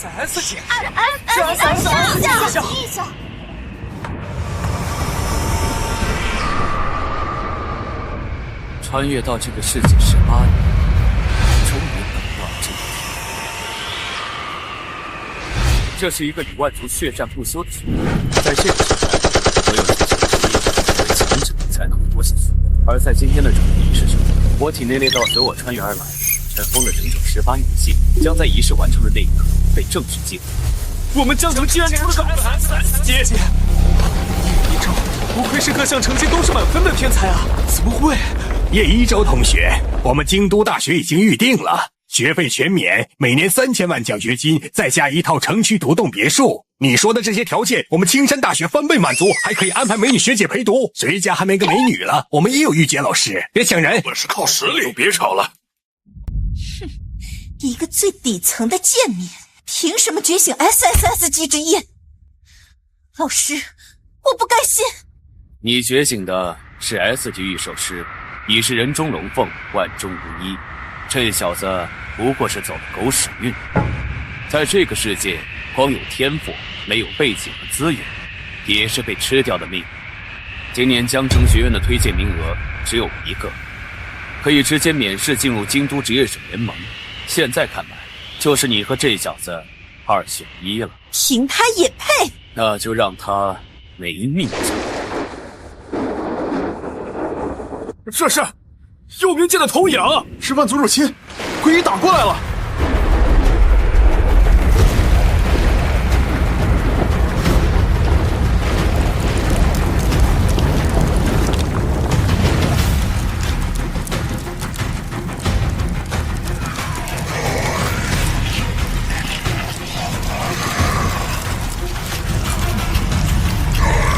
SS 级，异象。穿越到这个世界18年，终于等到了这一天。这是一个与万族血战不休的局面，在这个时代，所有这些职业只有强者才能活下去。而在今天的转移仪式上，我体内那道随我穿越而来，尘封了整整18年的信，将在仪式完成的那一刻被正式激活。我们江城竟然出了个 SS 级！叶一舟，不愧是各项成绩都是满分的天才啊！怎么会？叶一舟同学，我们京都大学已经预定了，学费全免，每年3000万奖学金，再加一套城区独栋别墅。你说的这些条件，我们青山大学翻倍满足，还可以安排美女学姐陪读。谁家还没个美女了？我们也有御姐老师，别抢人。我是靠实力，就别吵了。哼，一个最底层的贱民，凭什么觉醒 SSS 级职业？老师，我不甘心。你觉醒的是 S 级御兽师，已是人中龙凤，万中无一。这小子不过是走了狗屎运，在这个世界，光有天赋，没有背景和资源，也是被吃掉的命。今年江城学院的推荐名额只有1个，可以直接免试进入京都职业者联盟。现在看来，就是你和这小子2选1了。凭他也配？那就让他没命吧。这是幽冥界的投影，是万族入侵，鬼医打过来了。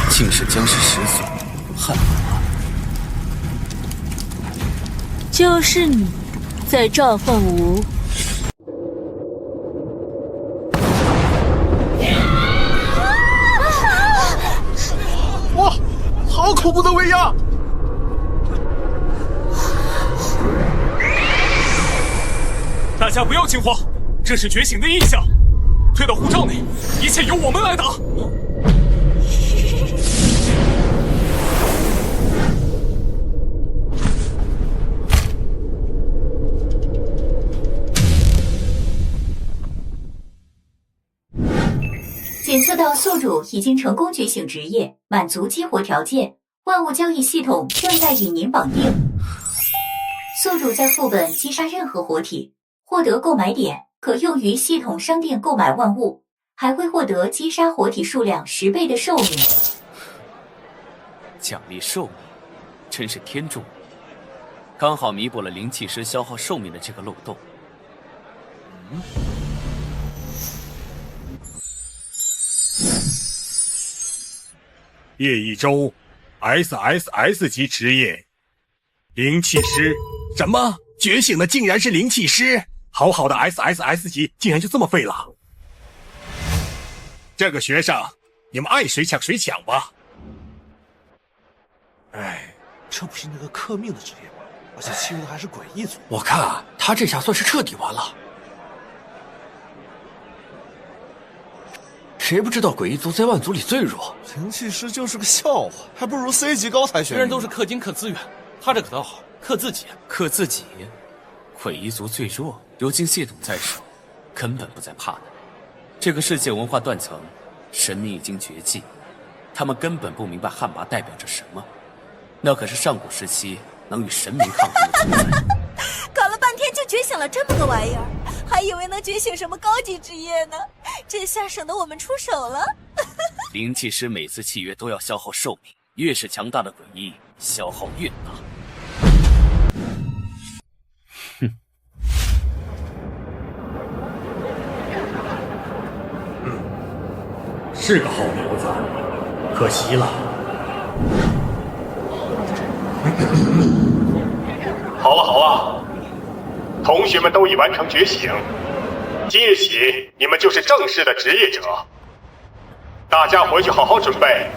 竟是僵尸始祖汉麻。就是你，在召唤吾。哇，好恐怖的威压！大家不要惊慌，这是觉醒的异象，退到护罩内，一切由我们来打。检测到宿主已经成功觉醒职业，满足激活条件，万物交易系统正在与您绑定。宿主在副本击杀任何活体，获得购买点，可用于系统商店购买万物，还会获得击杀活体数量10倍的寿命。奖励寿命，真是天助我，刚好弥补了灵气师消耗寿命的这个漏洞。叶一舟 ，SSS 级职业，灵气师。什么？觉醒的竟然是灵气师？好好的 SSS 级，竟然就这么废了？这个学生，你们爱谁抢谁抢吧。哎，这不是那个克命的职业吗？而且欺负的还是诡异族。我看啊，他这下算是彻底完了。谁不知道诡异族在万族里最弱？灵气师就是个笑话，还不如 C 级高材选。别人都是氪金氪资源，他这可倒好，氪自己。氪自己？诡异族最弱，如今系统在手，根本不再怕的。这个世界文化断层，神明已经绝迹，他们根本不明白汉麻代表着什么。那可是上古时期能与神明抗衡的存在。搞了半天就觉醒了这么个玩意儿，还以为能觉醒什么高级职业呢，这下省得我们出手了。灵气师每次契约都要消耗寿命，越是强大的诡异，消耗越大。哼。是个好苗子，可惜了。好了好了，同学们都已完成觉醒，今日起你们就是正式的职业者。大家回去好好准备，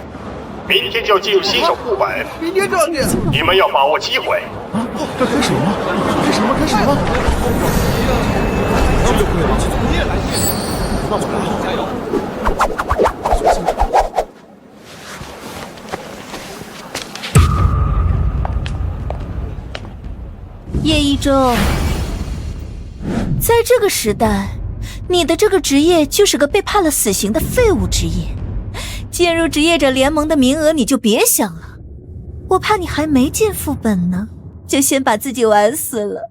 明天就要进入新手副本。明天就要进，你们要把握机会。啊！这开始了吗？开始了吗？开始了吗？这就可以了。那我们加油！叶一舟，在这个时代，你的这个职业就是个被判了死刑的废物职业，进入职业者联盟的名额你就别想了。我怕你还没进副本呢，就先把自己玩死了。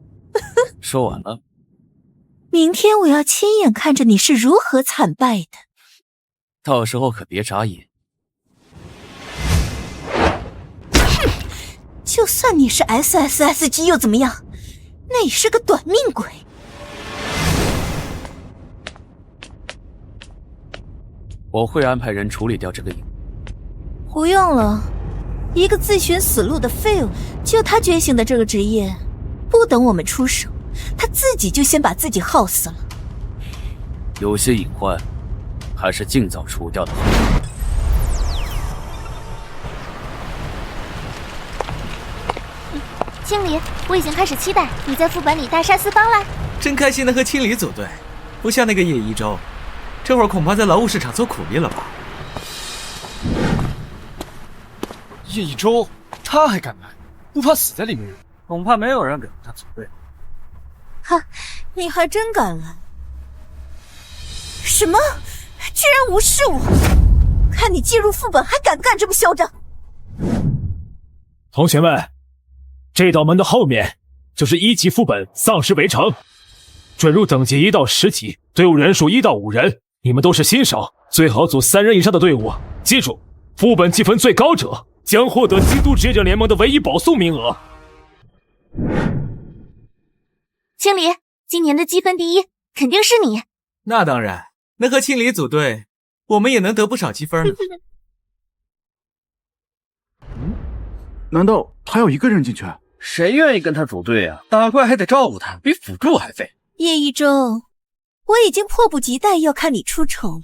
说完了。明天我要亲眼看着你是如何惨败的。到时候可别眨眼。哼，就算你是 SSSG 又怎么样？那也是个短命鬼。我会安排人处理掉这个影。不用了，一个自寻死路的废物，就他觉醒的这个职业，不等我们出手，他自己就先把自己耗死了。有些隐患，还是尽早除掉的好。青离，我已经开始期待你在副本里大杀四方了。真开心能和青离组队，不像那个叶一舟，这会儿恐怕在劳务市场做苦力了吧？叶一舟，他还敢来，不怕死在里面？恐怕没有人敢跟他组队。哈，你还真敢来！什么？居然无视我！看你进入副本还敢干这么嚣张！同学们，这道门的后面就是1级副本丧尸围城，准入等级1到10级，队伍人数1到5人。你们都是新手，最好组3人以上的队伍。记住，副本积分最高者将获得京都职业者联盟的唯一保送名额。青离，今年的积分第一肯定是你。那当然，能和青离组队，我们也能得不少积分呢。难道他要一个人进去？谁愿意跟他组队啊？打怪还得照顾他，比辅助还费。叶一舟，我已经迫不及待要看你出丑了。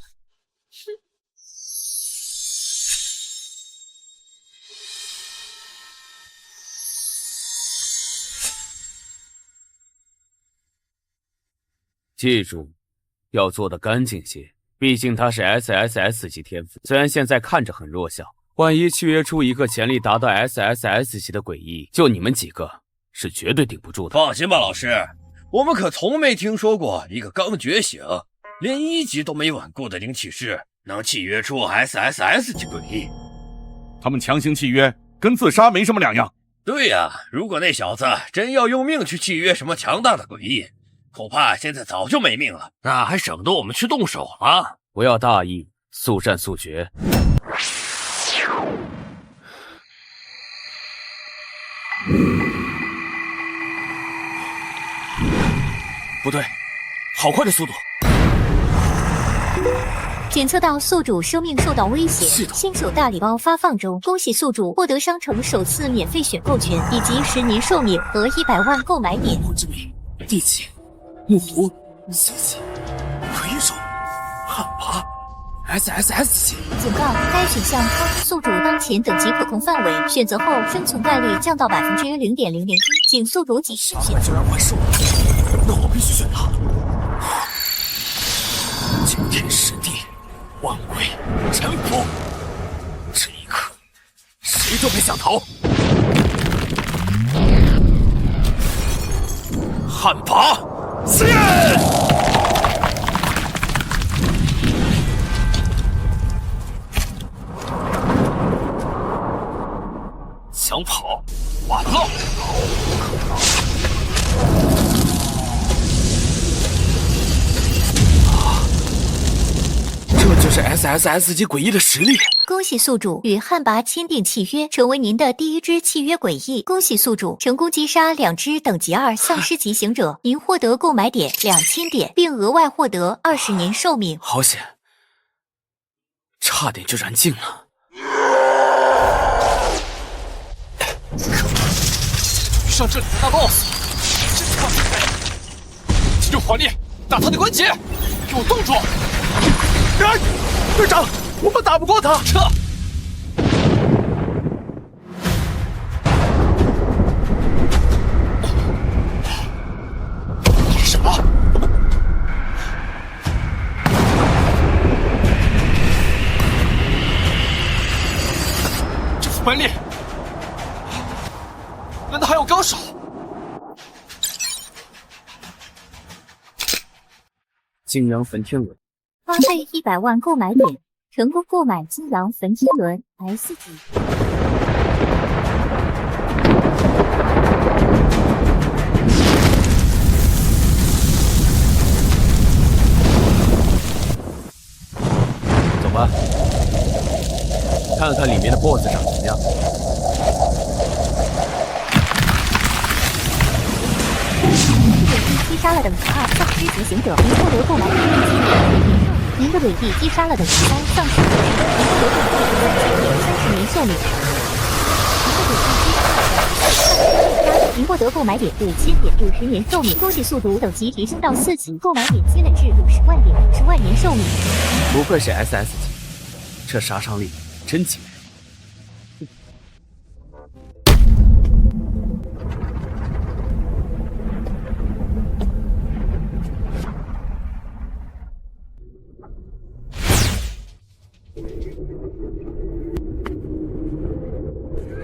记住，要做得干净些，毕竟他是 SSS 级天赋，虽然现在看着很弱小，万一契约出一个潜力达到 SSS 级的诡异，就你们几个是绝对顶不住的。放心吧，老师，我们可从没听说过一个刚觉醒连1级都没稳固的灵骑士能契约出 SSS 级诡异。他们强行契约跟自杀没什么两样。对呀，如果那小子真要用命去契约什么强大的诡异，恐怕现在早就没命了，那还省得我们去动手了。不要大意，速战速决。不对，好快的速度！检测到宿主生命受到威胁，新手大礼包发放中，恭喜宿主获得商城首次免费选购权，以及10年寿命和100万购买点。之名，地气，木狐，血气，魁首，旱魃 ，SSS 级。警告：该选项超出宿主当前等级可控范围，选择后生存概率降到0.001%，请宿主谨慎选择。居然会是我，那我必须选他。惊天实地，万鬼臣服。这一刻，谁都别想逃。旱魃，死人！想跑，晚了。这就是 SSS 级诡异的实力。恭喜宿主与旱魃签订契约，成为您的第1只契约诡异。恭喜宿主成功击杀2只等级2丧尸级行者，您获得购买点2000点，并额外获得20年寿命。好险，差点就燃尽了。遇上这里的大 boss， 真他妈厉害！集中火力打他的关节，给我冻住！队长，我们打不过他，撤！什么？有高手。金阳焚天轮，花费100万购买点，成功购买金阳焚天轮 S 级。走吧，看看里面的 BOSS 长怎么样。击杀了等级2丧尸级行者，您获得购买点1千点。您的尾翼击杀了等级3丧尸级行者，您获得购买点30年寿命。您获得购买点5000点50年寿命，恭喜速度等级提升到4级，购买点积累至50万点50万年寿命。不愧是 SS 级，这杀伤力真惊人。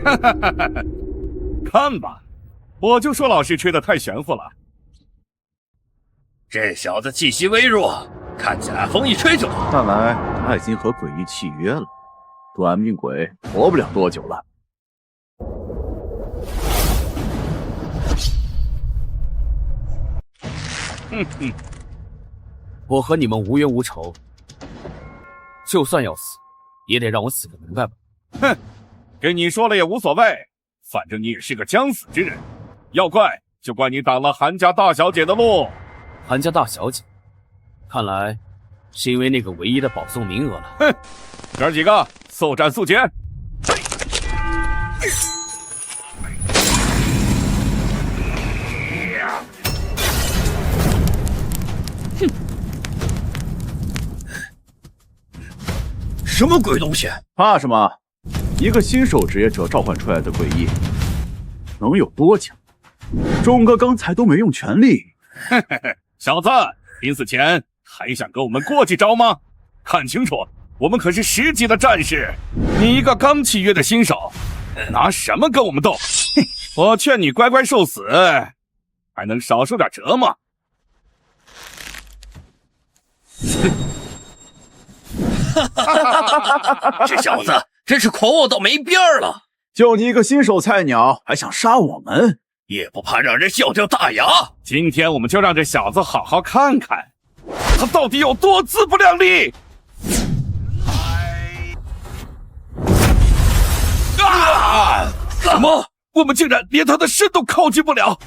哈哈哈哈！看吧，我就说老师吹得太玄乎了。这小子气息微弱，看起来风一吹就倒。看来他已经和诡异契约了，短命鬼活不了多久了。哼哼，我和你们无冤无仇，就算要死，也得让我死个明白吧。哼！跟你说了也无所谓，反正你也是个将死之人。要怪就怪你挡了韩家大小姐的路。韩家大小姐，看来是因为那个唯一的保送名额了。哼，哥几个速战速决。哼，什么鬼东西？怕什么？一个新手职业者召唤出来的诡异，能有多强？钟哥刚才都没用全力。嘿嘿嘿，小子，临死前还想跟我们过几招吗？看清楚，我们可是10级的战士，你一个刚契约的新手，拿什么跟我们斗？我劝你乖乖受死，还能少受点折吗？这小子真是狂妄到没边儿了！就你一个新手菜鸟，还想杀我们？也不怕让人笑掉大牙！今天我们就让这小子好好看看，他到底有多自不量力！啊！什么？我们竟然连他的身都靠近不了！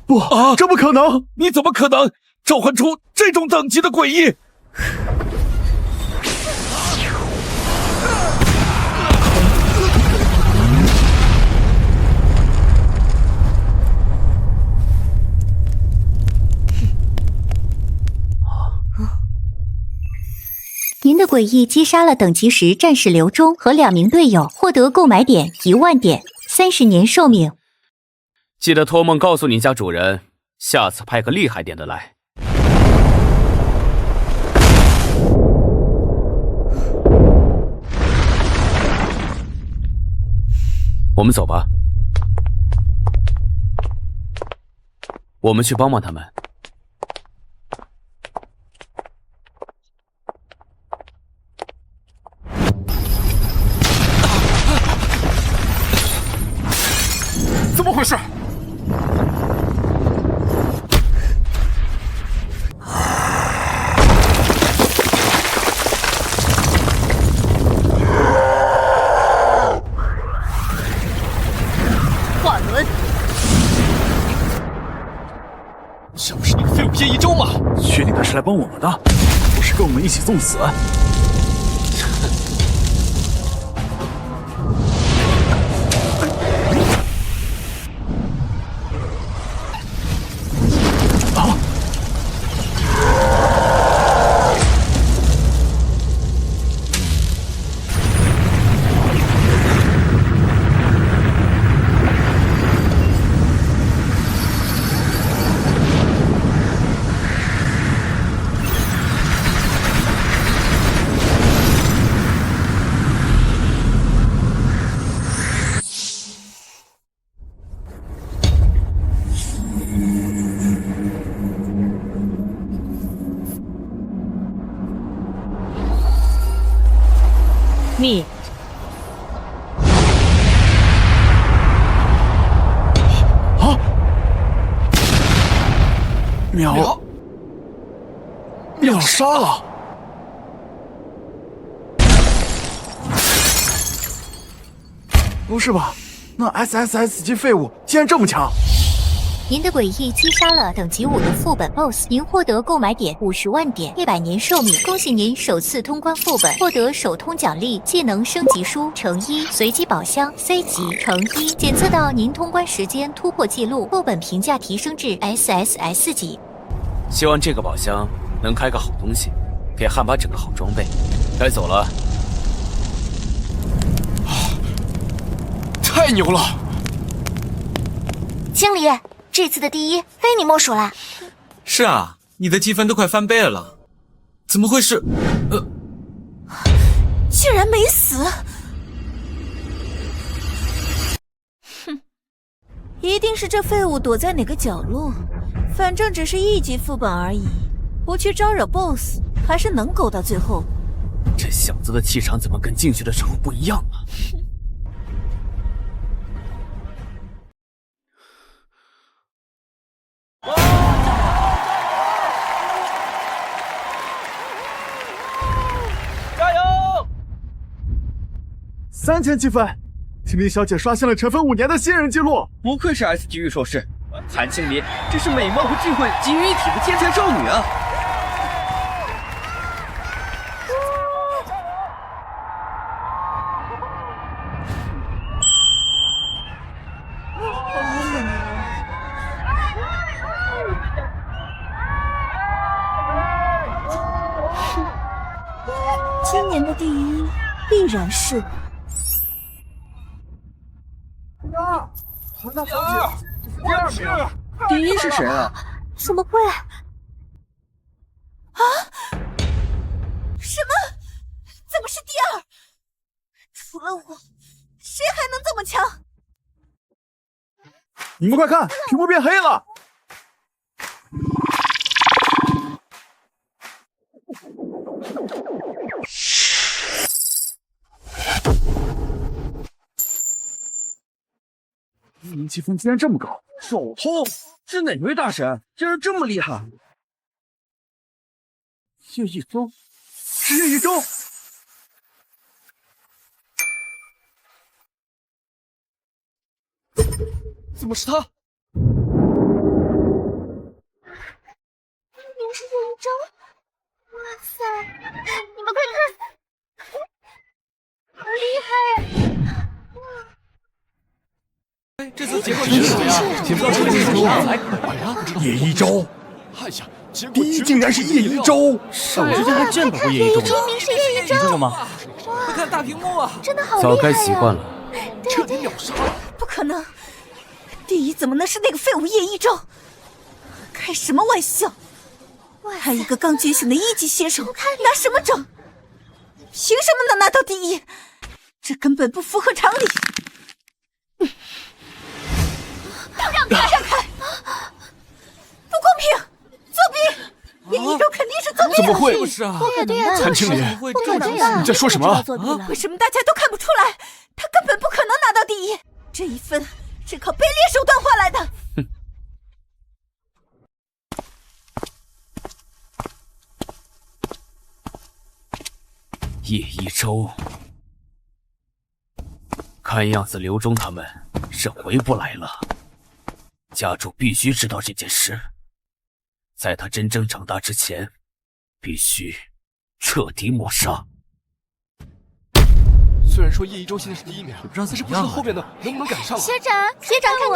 不，这不可能！你怎么可能召唤出这种等级的诡异？您的诡异击杀了等级10战士刘忠和2名队友，获得购买点1万点，30年寿命。记得托梦告诉你家主人，下次派个厉害点的来。我们走吧，我们去帮帮他们。怎么回事？华伦，这不是你个废物叶一舟吗？确定他是来帮我们的，不是跟我们一起送死？你秒杀了！不是吧？那 SSS 级废物竟然这么强！您的诡异击杀了等级5的副本 BOSS， 您获得购买点50万点，100年寿命。恭喜您首次通关副本，获得首通奖励技能升级书乘1，随机宝箱 C 级乘1，检测到您通关时间突破记录，副本评价提升至 SSS 级。希望这个宝箱能开个好东西，给汉巴整个好装备。该走了。太牛了！经理，这次的第一非你莫属啦！是啊，你的积分都快翻倍了，怎么会是？竟然没死！哼，一定是这废物躲在哪个角落。反正只是1级副本而已，不去招惹 BOSS， 还是能苟到最后。这小子的气场怎么跟进去的时候不一样啊？加油！3000积分，青梨小姐刷新了成分5年的新人纪录。不愧是 S 级预售师，韩青梨这是美貌和智慧集于一体的天才少女啊！今年的第一必然是韩大小姐，第2名。第一是谁啊？怎么会？啊？什么？怎么是第2？除了我，谁还能这么强？你们快看，屏幕变黑了！积分竟然这么高！手通是哪位大神？竟然这么厉害！叶一舟，是叶一舟！怎么是他？您是叶一舟？哇塞！你们快看，好厉害呀！这次结果是什么呀？请告诉我。叶一舟，第一竟然是叶一舟！上之前还见到过叶一舟呢。第一名是叶一舟，这个吗？快看大屏幕啊！真的好厉害呀！早该习惯了。彻底秒杀了！不可能，第一怎么能是那个废物叶一舟？开什么玩笑！还一个刚觉醒的1级新手，拿什么整？凭什么能拿到第一？这根本不符合常理！让开！不公平！作弊！叶一舟肯定是作弊！怎么会？不是啊！对呀，韩青梨，你在说什么？为什么大家都看不出来？他根本不可能拿到第一，这1分是靠卑劣手段换来的。叶一舟，看样子刘忠他们是回不来了。家主必须知道这件事，在他真正长大之前，必须彻底抹杀。虽然说叶一舟现在是第1名，不知道怎么但是不知道后边的能不能赶上。学长，看看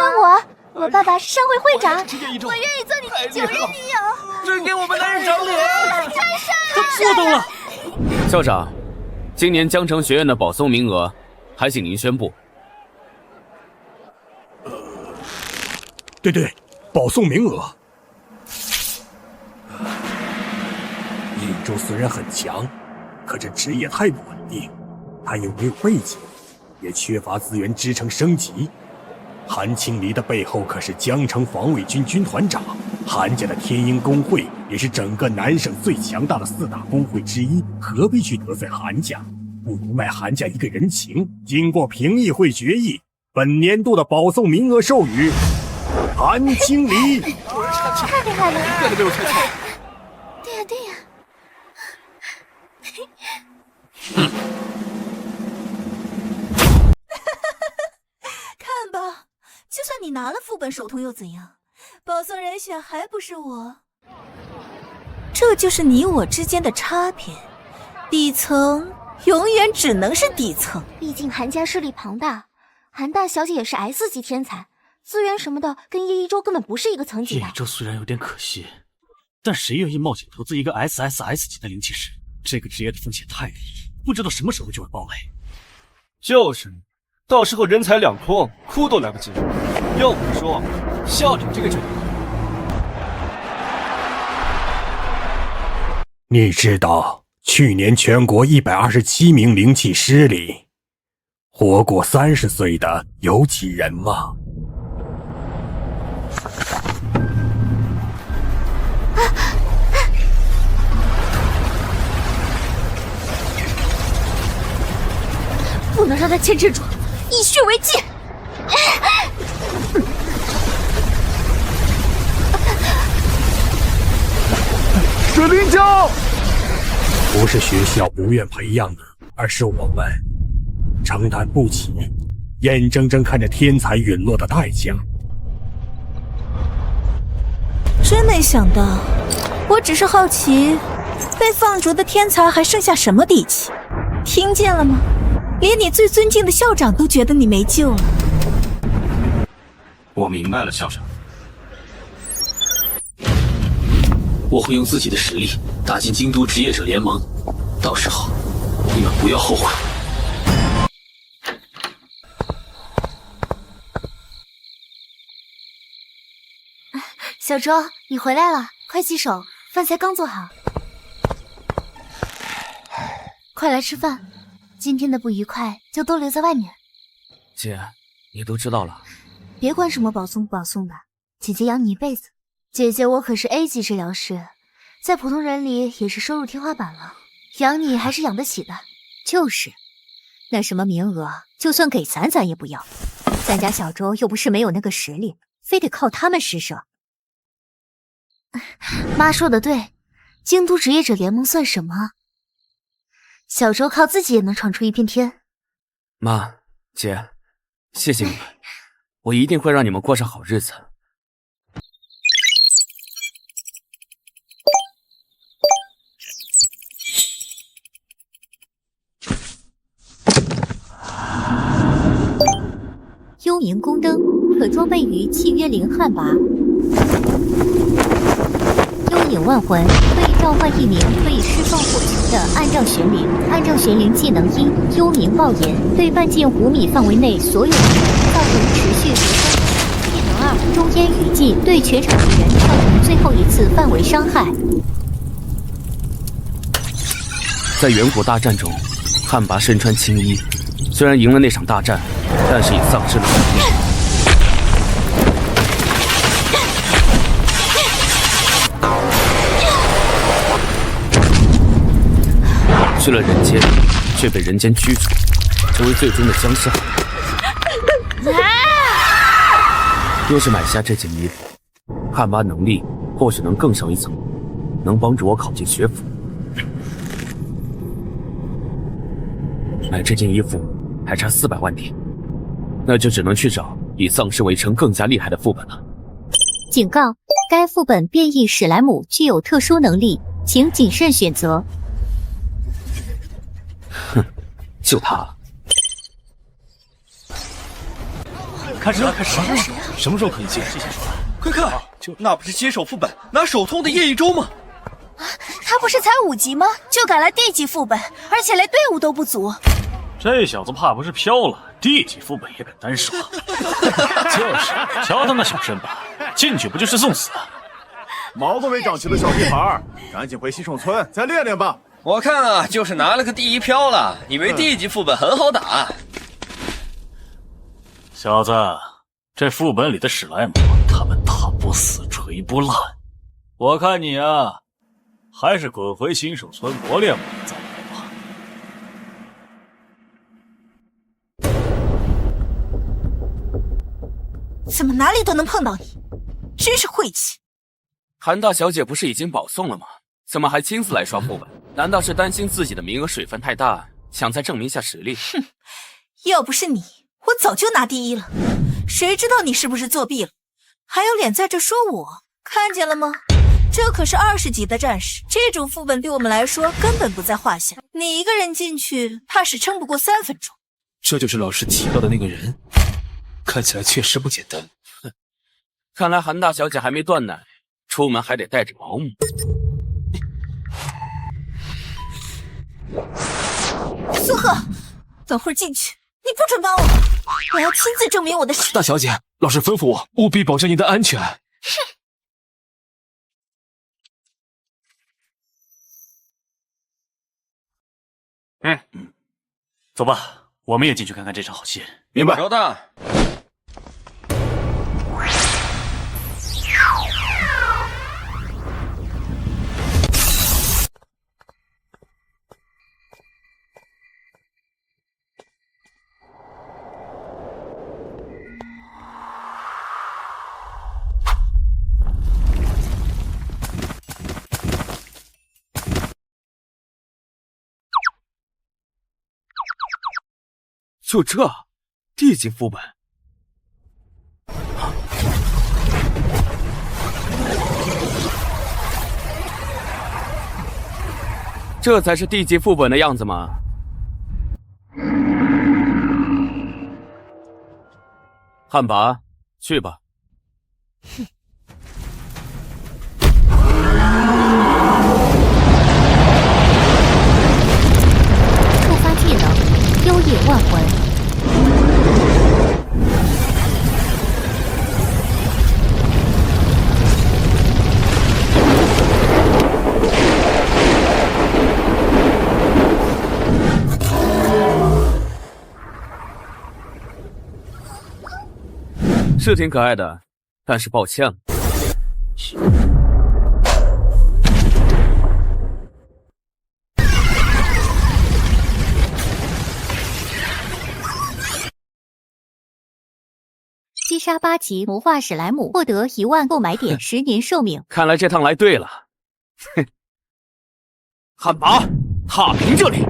我爸爸是商会会长，我愿意做你第9任女友。真给我们男人长脸！太帅了！他做到了。校长，今年江城学院的保送名额，还请您宣布。对，保送名额。叶一舟虽然很强，可这职业太不稳定，他又没有背景，也缺乏资源支撑升级。韩青梨的背后可是江城防卫军军团长，韩家的天鹰工会也是整个南省最强大的4大工会之一，何必去得罪韩家？不如卖韩家一个人情。经过评议会决议，本年度的保送名额授予韩经理。太厉害了！别的被我猜错。对呀对呀。看吧，就算你拿了副本首通又怎样？保送人选还不是我？这就是你我之间的差别，底层永远只能是底层。毕竟韩家势力庞大，韩大小姐也是 S 级天才，资源什么的跟叶一舟根本不是一个层级的。叶一舟虽然有点可惜，但谁愿意冒险投资一个 SSS 级的灵气师？这个职业的风险太低，不知道什么时候就会爆雷。就是，到时候人财两空，哭都来不及。要我说，校长这个决定。你知道去年全国127名灵气师里，活过30岁的有几人吗？不能让他牵制住，以血为戒。水灵教不是学校不愿培养的，而是我们承担不起眼睁睁看着天才陨落的代价。真没想到，我只是好奇，被放逐的天才还剩下什么底气？听见了吗？连你最尊敬的校长都觉得你没救了。我明白了，校长。我会用自己的实力打进京都职业者联盟，到时候你们不要后悔。小周，你回来了，快洗手，饭才刚做好。快来吃饭，今天的不愉快就都留在外面。姐，你都知道了。别管什么保送不保送的，姐姐养你一辈子。姐姐我可是 A 级治疗师，在普通人里也是收入天花板了，养你还是养得起的。就是，那什么名额，就算给咱也不要。咱家小周又不是没有那个实力，非得靠他们施舍。妈说的对，京都职业者联盟算什么？小周靠自己也能闯出一片天。妈，姐，谢谢你们，我一定会让你们过上好日子。幽冥宫灯可装备于契约灵汉魃。幽影万魂可以召唤一名可以释放火球的暗障玄灵。暗障玄灵技能1：幽冥爆炎，对半径5米范围内所有敌人造成持续折伤。技能2：中烟雨季，对全场敌人造成最后一次范围伤害。在远古大战中，汉魃身穿青衣，虽然赢了那场大战，但是也丧失了生命。去了人间，却被人间驱逐，成为最终的僵尸汉。若是买下这件衣服，汉魃能力或许能更上一层楼，能帮助我考进学府。买这件衣服还差400万点，那就只能去找以丧尸为城更加厉害的副本了。警告：该副本变异史莱姆具有特殊能力，请谨慎选择。哼，就他了。开始了，开始了！什么时候可以进？快看，那不是接手副本拿手通的叶一舟吗？他不是才5级吗？就敢来D级副本，而且连队伍都不组。这小子怕不是飘了，D级副本也敢单刷。就是，瞧他那小身板，进去不就是送死？毛都没长齐的小屁孩，赶紧回西宠村再练练吧。我看啊，就是拿了个第1飘了，以为D级副本很好打。小子，这副本里的史莱姆，他们打不死，锤不烂。我看你啊，还是滚回新手村磨练磨练再来吧。怎么哪里都能碰到你，真是晦气。韩大小姐不是已经保送了吗？怎么还亲自来刷副本？难道是担心自己的名额水分太大，想再证明一下实力？哼，要不是你，我早就拿第一了。谁知道你是不是作弊了，还有脸在这说我？看见了吗？这可是20级的战士，这种副本对我们来说根本不在话下。你一个人进去，怕是撑不过3分钟。这就是老师提到的那个人，看起来确实不简单。哼，看来韩大小姐还没断奶，出门还得带着保姆。苏赫，等会儿进去，你不准帮我，我要亲自证明我的实力。大小姐，老师吩咐我务必保证您的安全。哼。走吧，我们也进去看看这场好戏。明白。收到。就这，D级副本，这才是D级副本的样子吗？汉魃，去吧。哼。触发技能，幽夜万魂。是挺可爱的，但是抱歉了。击杀8级魔化史莱姆，获得1万购买点，10年寿命。看来这趟来对了。哼，汉魃，踏平这里。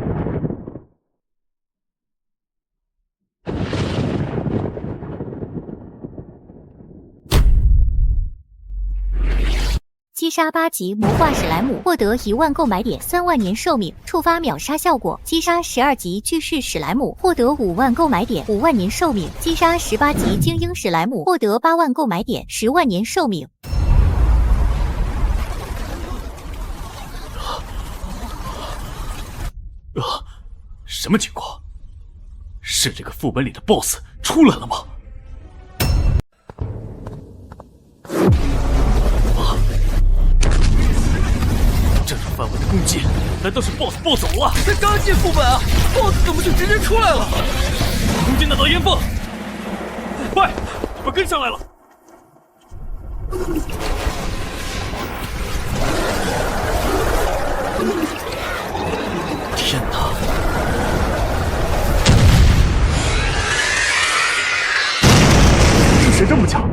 击杀8级魔化史莱姆，获得1万购买点，3万年寿命，触发秒杀效果。击杀12级巨噬史莱姆，获得5万购买点，5万年寿命。击杀18级精英史莱姆，获得8万购买点，10万年寿命。什么情况？是这个副本里的 BOSS 出来了吗？这种范围的攻击，难道是 BOSS 暴走了？才刚进副本啊 ，BOSS 怎么就直接出来了？空军大刀烟风，快，你们跟上来了！天哪！是谁这么强？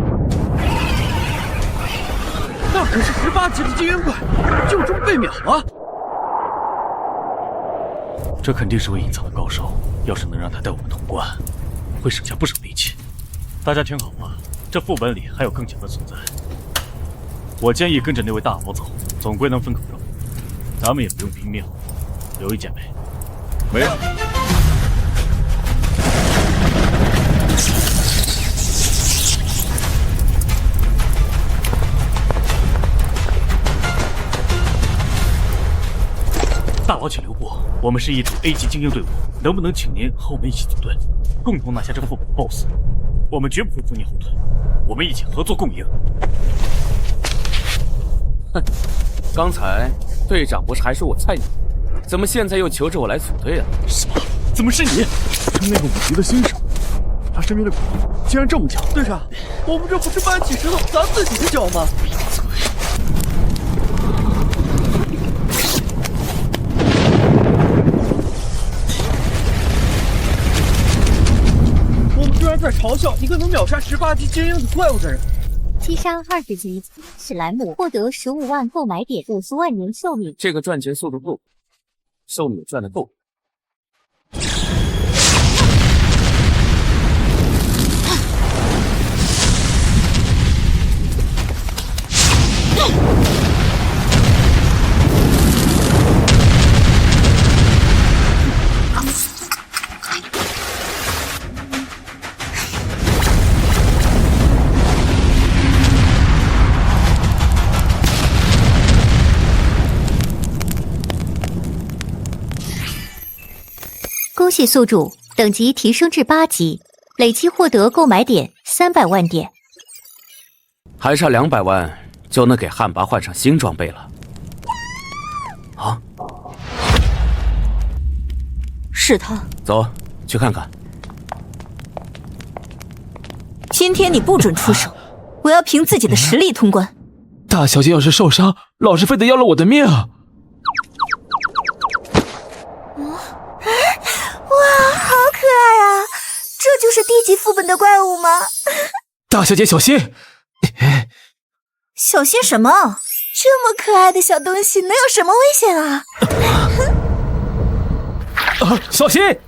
那可是18级的精英怪，就这么被秒了？这肯定是位隐藏的高手，要是能让他带我们通关，会省下不少力气。大家听好了，这副本里还有更强的存在。我建议跟着那位大佬走，总归能分口肉。咱们也不用拼命，有意见没？没有。大佬请留步，我们是一支 A 级精英队伍，能不能请您和我们一起组队，共同拿下这副本 BOSS？ 我们绝不会拖您后腿，我们一起合作共赢。哼，刚才队长不是还说我菜鸟，怎么现在又求着我来组队了？什么？怎么是你？那个5级的新手，他身边的鬼竟然这么强！队长，我们这不是搬起石头砸自己的脚吗？在嘲笑一个能秒杀18级精英的怪物的人。击杀20级史莱姆，获得15万购买点，50万年寿命。这个赚钱速度够，寿命赚得够。恭喜宿主等级提升至8级，累计获得购买点300万点。还差200万就能给汉魃换上新装备了。啊！是他。走，去看看。今天你不准出手，我要凭自己的实力通关。大小姐要是受伤，老是非得要了我的命啊！哇，好可爱啊！这就是低级副本的怪物吗？大小姐小心！小心什么？这么可爱的小东西能有什么危险啊？小心！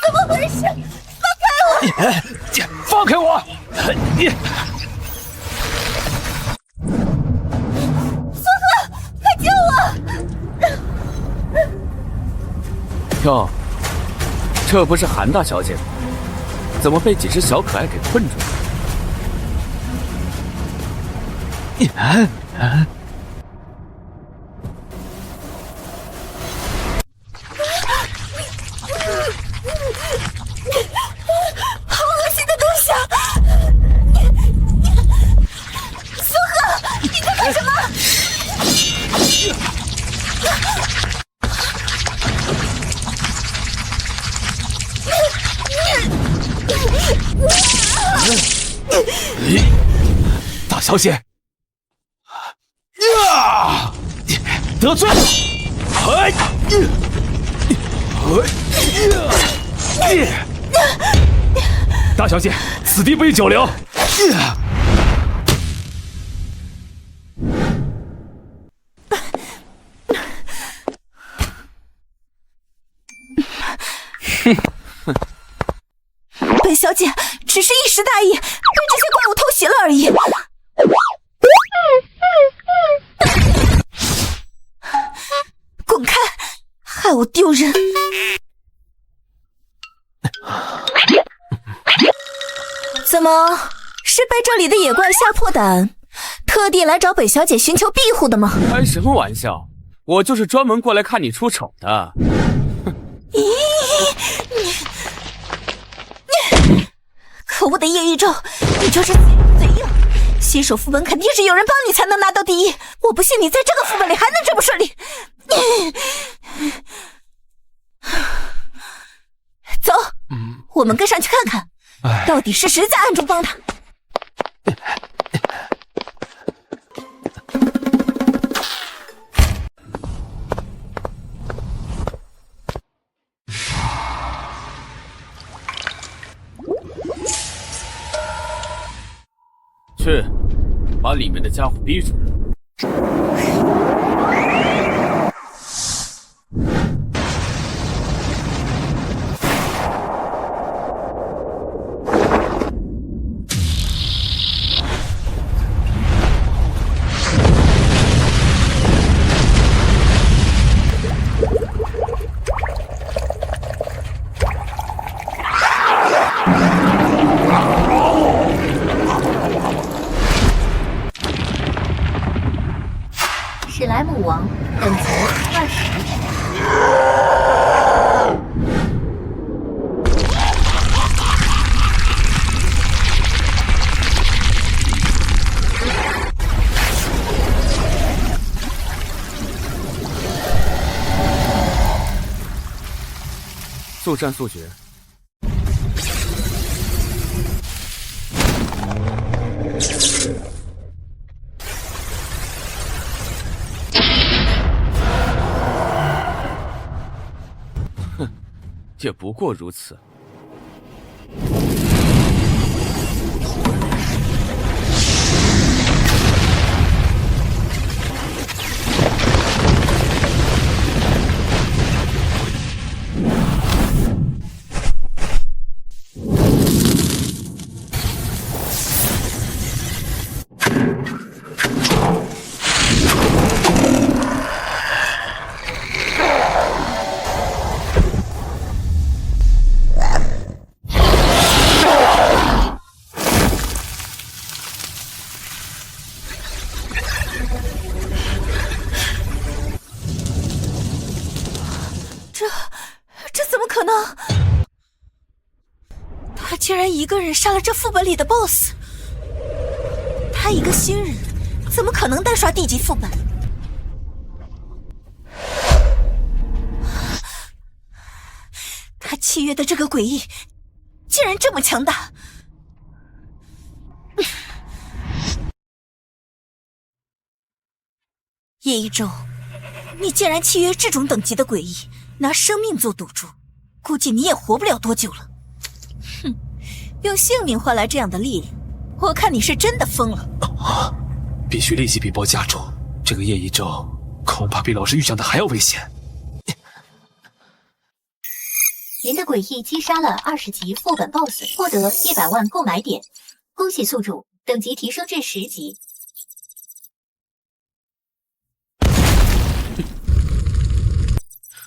怎么回事？放开我！你，苏赫，快救我！哟，这不是韩大小姐吗？怎么被几只小可爱给困住了？好恶心的东西啊！苏赫，你在干什么？大小姐，得罪了！大小姐，此地不宜久留。本小姐只是一时大意，被这些怪物偷袭了而已。滚开，害我丢人！怎么是被这里的野怪吓破胆，特地来找本小姐寻求庇护的吗？开什么玩笑！我就是专门过来看你出丑的。可恶的叶一舟，你就是嘴硬！新手副本肯定是有人帮你才能拿到第一，我不信你在这个副本里还能这么顺利。走，我们跟上去看看，到底是谁在暗中帮他。去，把里面的家伙逼出来。史莱姆王等级20。速战速决。哼，也不过如此。这怎么可能？他竟然一个人杀了这副本里的 BOSS！ 他一个新人，怎么可能单刷地级副本？他契约的这个诡异，竟然这么强大！叶一舟，你竟然契约这种等级的诡异！拿生命做赌注，估计你也活不了多久了。哼，用性命换来这样的力量，我看你是真的疯了。必须立即禀报家主，这个叶一舟恐怕比老师预想的还要危险。您的诡异击杀了20级副本 BOSS， 获得100万购买点，恭喜宿主，等级提升至10级。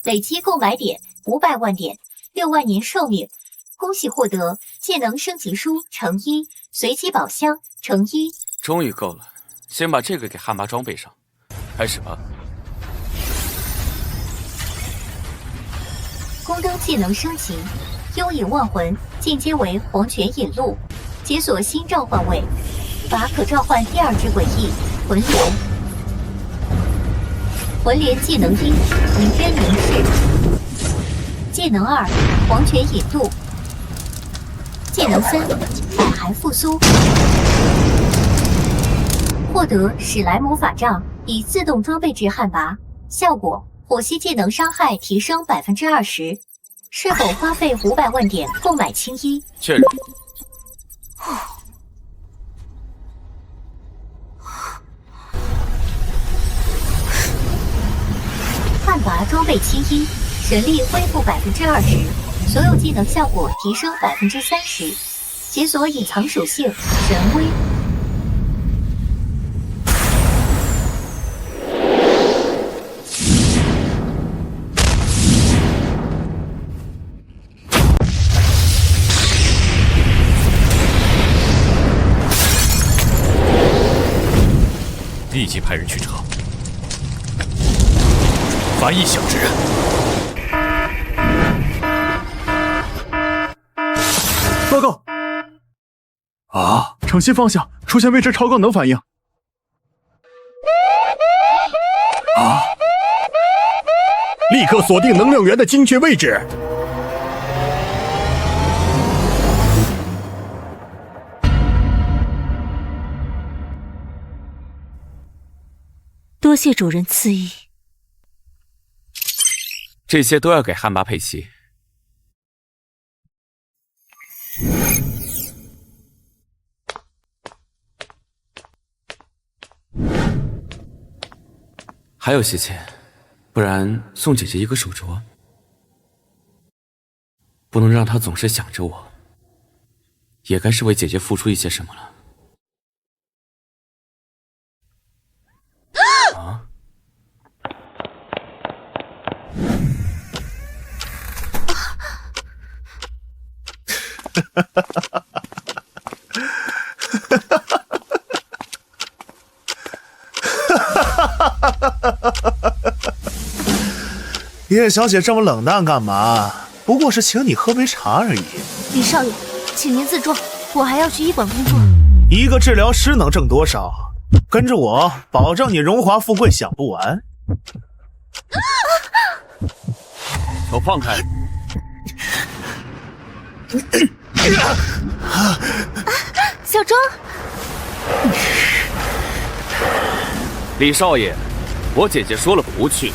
累积购买点500万点，6万年寿命。恭喜获得技能升级书乘1，随机宝箱乘1。终于够了，先把这个给汉魃装备上，开始吧。宫灯技能升级，幽影万魂进阶为黄泉引路，解锁新召唤位，把可召唤第2只诡异魂莲。魂莲技能1，灵渊凝视；技能2，黄泉引渡；技能3，百骸复苏。获得史莱姆法杖，已自动装备至汉魃，效果火系技能伤害提升20%。是否花费500万点购买青衣？确认。汉魃装备青衣，神力恢复20%，所有技能效果提升30%，解锁隐藏属性神威。立即派人去查。凡异响之人，报告！啊，城西方向出现未知超高能反应。啊！立刻锁定能量源的精确位置。多谢主人赐意。这些都要给汉魃配齐。还有些钱，不然送姐姐一个手镯。不能让她总是想着我，也该是为姐姐付出一些什么了。啊！叶小姐这么冷淡干嘛？不过是请你喝杯茶而已。李少爷，请您自重，我还要去医馆工作。一个治疗师能挣多少？跟着我，保证你荣华富贵享不完。手放开！小庄，李少爷，我姐姐说了不去。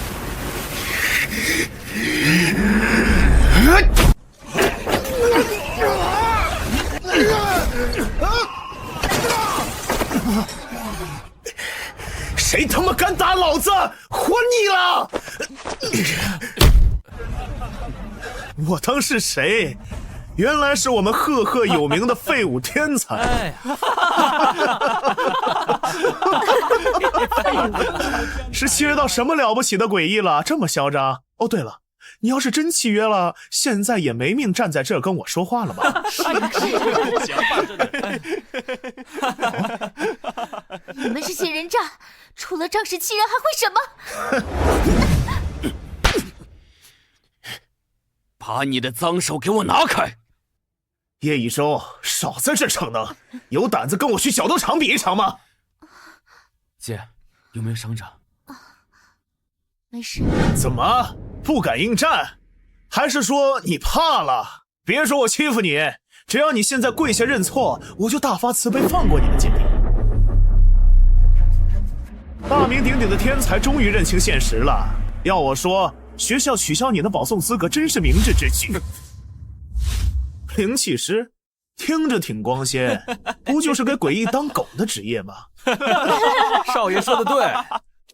谁他妈敢打老子？活腻了！我当是谁？原来是我们赫赫有名的废物天才。是契约到什么了不起的诡异了？这么嚣张？哦，对了，你要是真契约了，现在也没命站在这儿跟我说话了吧？你们这些人渣，除了仗势欺人还会什么？把你的脏手给我拿开！叶一舟，少在这逞能，有胆子跟我去小斗场比一场吗？姐，有没有伤着？没事。怎么不敢应战？还是说你怕了？别说我欺负你，只要你现在跪下认错，我就大发慈悲放过你们姐弟。大名鼎鼎的天才终于认清现实了。要我说，学校取消你的保送资格真是明智之举。灵气师，听着挺光鲜，不就是给诡异当狗的职业吗？少爷说的对，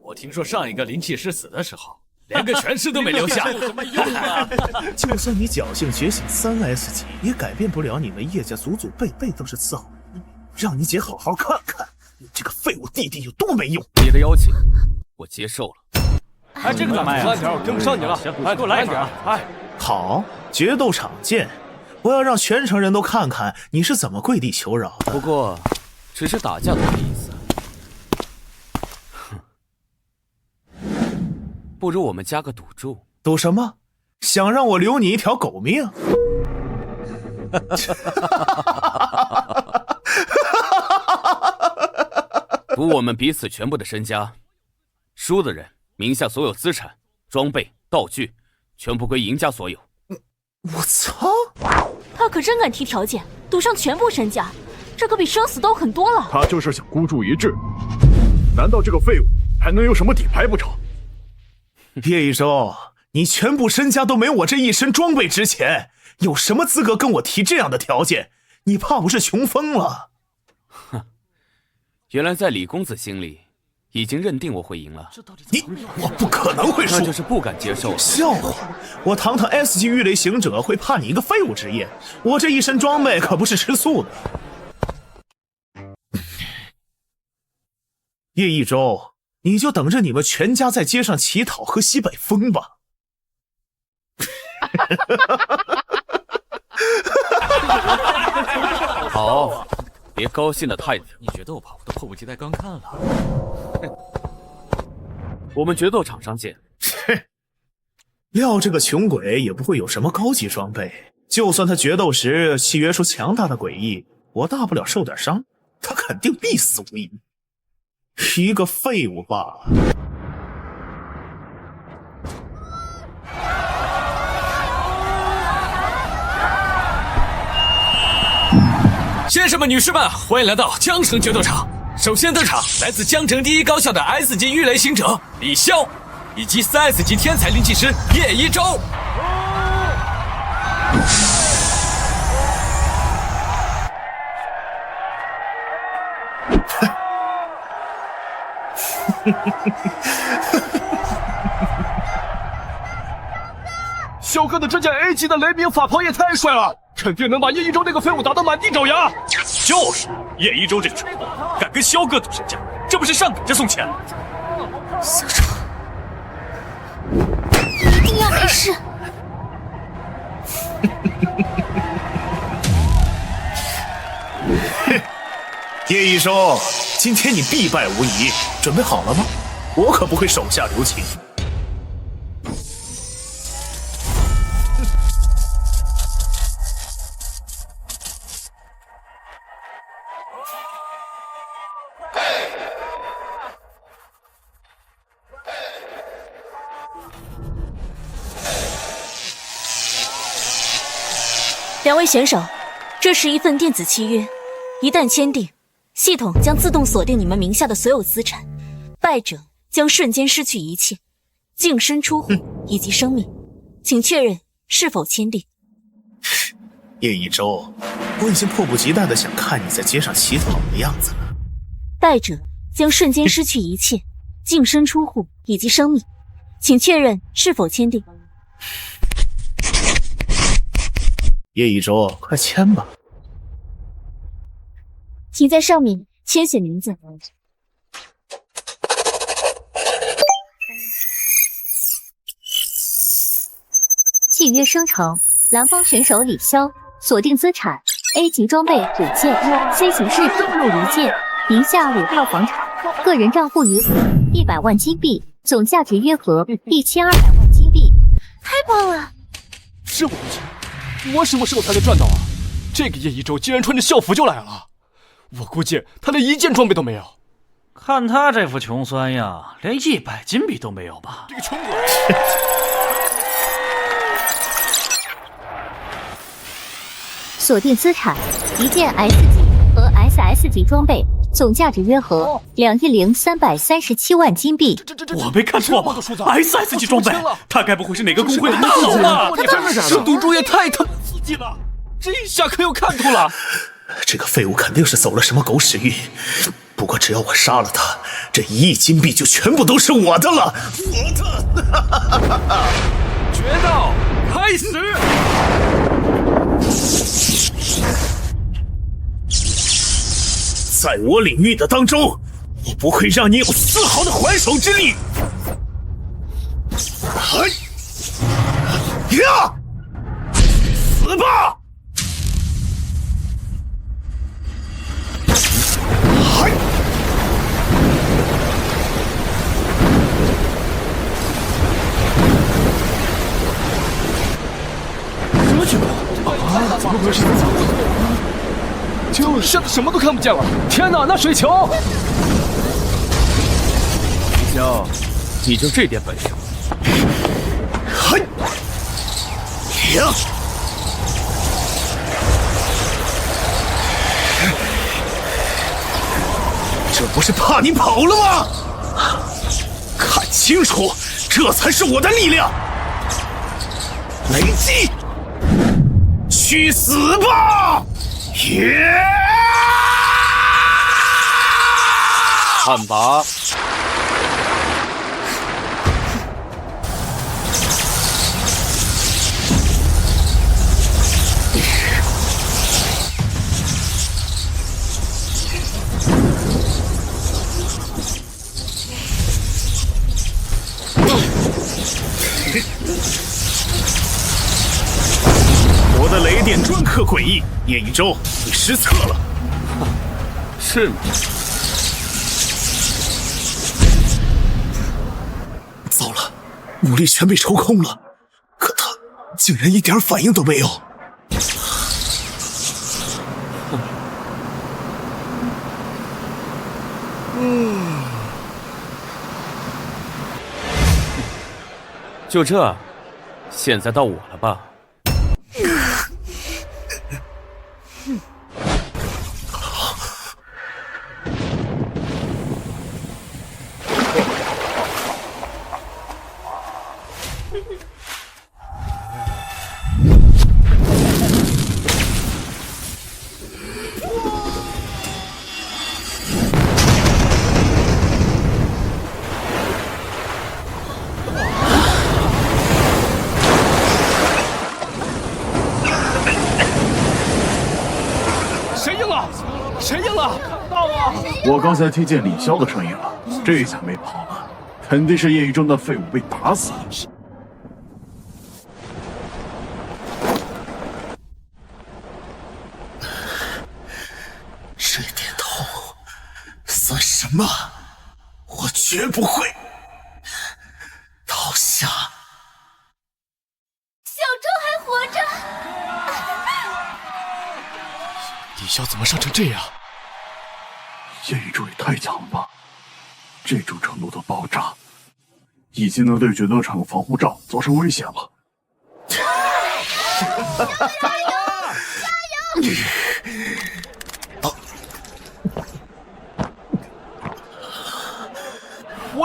我听说上一个灵气师死的时候，连个全尸都没留下。有什么用啊？就算你侥幸觉醒3S 级，也改变不了你们叶家祖祖辈辈都是伺候人。让你姐好好看看，你这个废物弟弟有多没用。你的邀请，我接受了。哎，这个怎么样？慢点，跟不上你了。哎，给我来一点。哎，好，决斗场见。我要让全城人都看看你是怎么跪地求饶的。不过，只是打架都没意思。哼，不如我们加个赌注。赌什么？想让我留你一条狗命？赌我们彼此全部的身家，输的人名下所有资产、装备、道具，全部归赢家所有。我操！他可真敢提条件，赌上全部身家，这可比生死斗狠多了。他就是想孤注一掷，难道这个废物还能有什么底牌不成？叶一舟，你全部身家都没我这一身装备值钱，有什么资格跟我提这样的条件？你怕不是穷疯了？哼，原来在李公子心里，已经认定我会赢了。我不可能会输，那就是不敢接受。笑话！我堂堂 S 级御雷行者会怕你一个废物职业？我这一身装备可不是吃素的。叶一舟，你就等着你们全家在街上乞讨喝西北风吧。好，别高兴得太早。你决斗吧，我都迫不及待观看了。我们决斗场上见。料这个穷鬼也不会有什么高级装备，就算他决斗时契约出强大的诡异，我大不了受点伤，他肯定必死无疑。一个废物罢了。先生们、女士们，欢迎来到江城决斗场。首先登场，来自江城第一高校的 S 级御雷行者李潇，以及3S 级天才灵气师叶一舟。萧哥的这件 A 级的雷鸣法袍也太帅了，肯定能把叶一舟那个废物打得满地找牙。就是叶一舟这个蠢货，敢跟萧哥赌身家，这不是上赶着送钱？小丑，你一定要没事。叶一舟，今天你必败无疑，准备好了吗？我可不会手下留情。两位选手，这是一份电子契约，一旦签订，系统将自动锁定你们名下的所有资产败者将瞬间失去一切，净身出户以及生命，请确认是否签订。叶一舟，我已经迫不及待的想看你在街上乞讨的样子了。败者将瞬间失去一切，净身出户以及生命，请确认是否签订。叶一舟，快签吧。请在上面签写名字。契约生成，蓝方选手李潇锁定资产 A 级装备5件 ，C 形式陆离件，名下5套房产，个人账户余额100万金币，总价值约合1200万金币。太棒了！这么多钱，我什么时候才能赚到啊？这个叶一舟竟然穿着校服就来了，我估计他连1件装备都没有。看他这副穷酸样，连100金币都没有吧？这个穷鬼！锁定资产1件 S 级和 SS 级装备，总价值约合2亿337万金币。我没看错吧 ？SS 级装备，他该不会是哪个公会的大佬吧？这赌注也太他妈刺激了！这一下可有看头了。这个废物肯定是走了什么狗屎运。不过只要我杀了他，这1亿金币就全部都是我的了。我的！决斗开始！在我领域的当中，我不会让你有丝毫的还手之力。呀！死吧！什么情况？啊，怎么回事？就吓得什么都看不见了！天哪，那水球！李潇，你就这点本事？嘿！呀！这不是怕你跑了吗？看清楚，这才是我的力量！雷击！去死吧！汉魃，我的雷电专克诡异，叶一舟，你失策了。是吗？糟了，武力全被抽空了，可他竟然一点反应都没有。就这，现在到我了吧？我刚才听见李潇的声音了，这下没跑了，肯定是叶一舟那废物被打死了。这点痛算什么？我绝不会倒下。小周还活着。李潇怎么伤成这样？叶一舟也太强了吧！这种程度的爆炸，已经能对决斗场防护罩造成威胁了。加油！加油！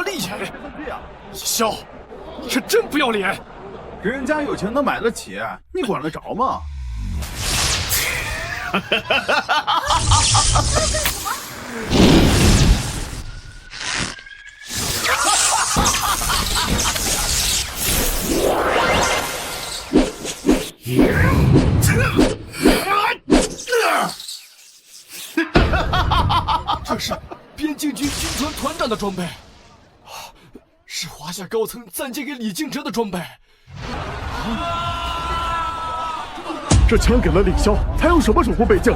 多厉害！李潇，你是真不要脸！人家有钱能买得起，你管得着吗？这是边境军军团团长的装备，是华夏高层暂借给李靖哲的装备。这枪给了李潇，还有什么守护背景？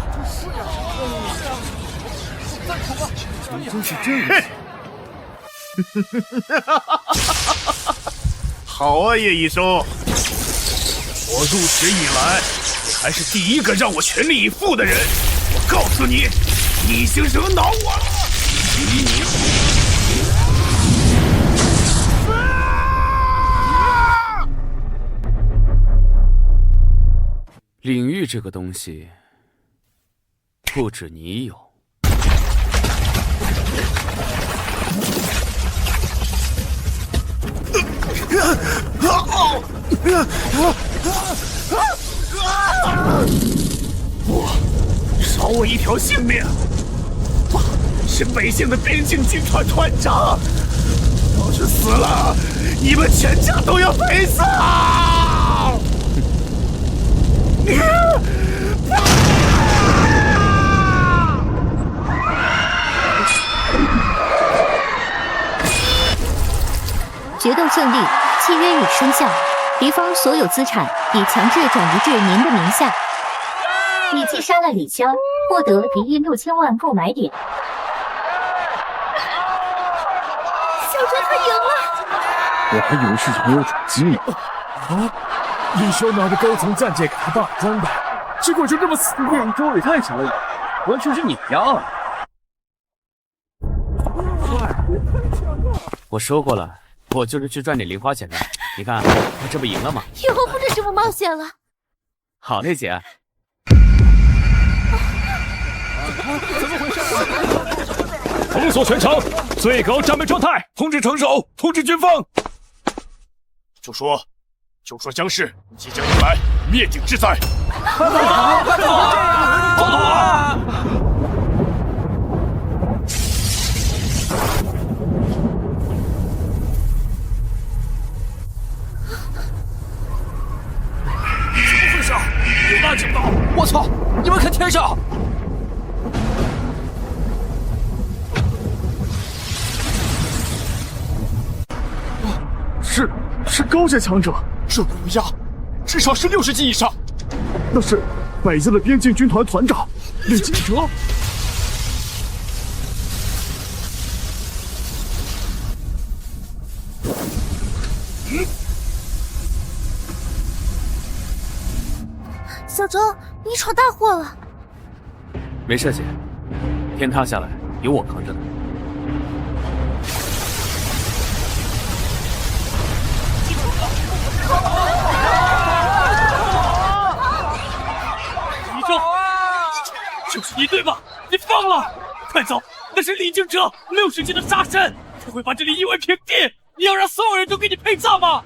你真是这样。好啊，叶一收，我入职以来，你还是第一个让我全力以赴的人。我告诉你，你已经惹恼我了。领域这个东西，不止你有。不，少我一条性命！我是北境的边境军团团长，要是死了，你们全家都要陪葬！决斗胜利，契约已生效，敌方所有资产已强制转移至您的名下。你击杀了李潇，获得敌意6000万购买点。小周他赢了！我还以为是有没有转机呢。啊！李潇拿着高层暂借给他爸的装备，结果就这么死了。叶一周也太强了，完全是碾压啊！我说过了，我就是去赚点零花钱的。你看，我这不赢了吗？以后不准这么冒险了。好嘞，姐。怎么回事？封锁全城，最高战备状态，通知城守，通知军方。就说江氏即将迎来灭顶之灾。快跑！有大警报！我操！你们看天上！是高阶强者，这个乌鸦至少是60级以上。那是北境的边境军团团长李金哲。小周，你闯大祸了。没事，姐，天塌下来有我扛着呢。李正，就是你对吧？你放了，快走！那是李靖哲60级的杀神，他会把这里夷为平地。你要让所有人都给你陪葬吗？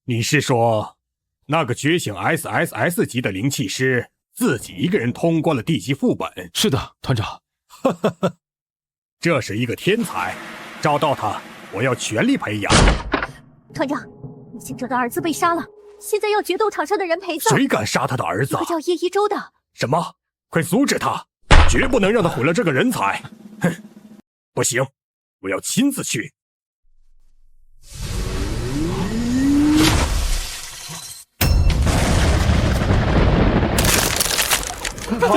你是说，那个觉醒 SSS 级的灵气师自己一个人通关了地级副本？是的，团长。这是一个天才，找到他，我要全力培养。团长，李靖哲的儿子被杀了，现在要决斗场上的人陪葬。谁敢杀他的儿子？一个叫叶一舟的。什么？快阻止他！绝不能让他毁了这个人才！哼，不行，我要亲自去。快跑！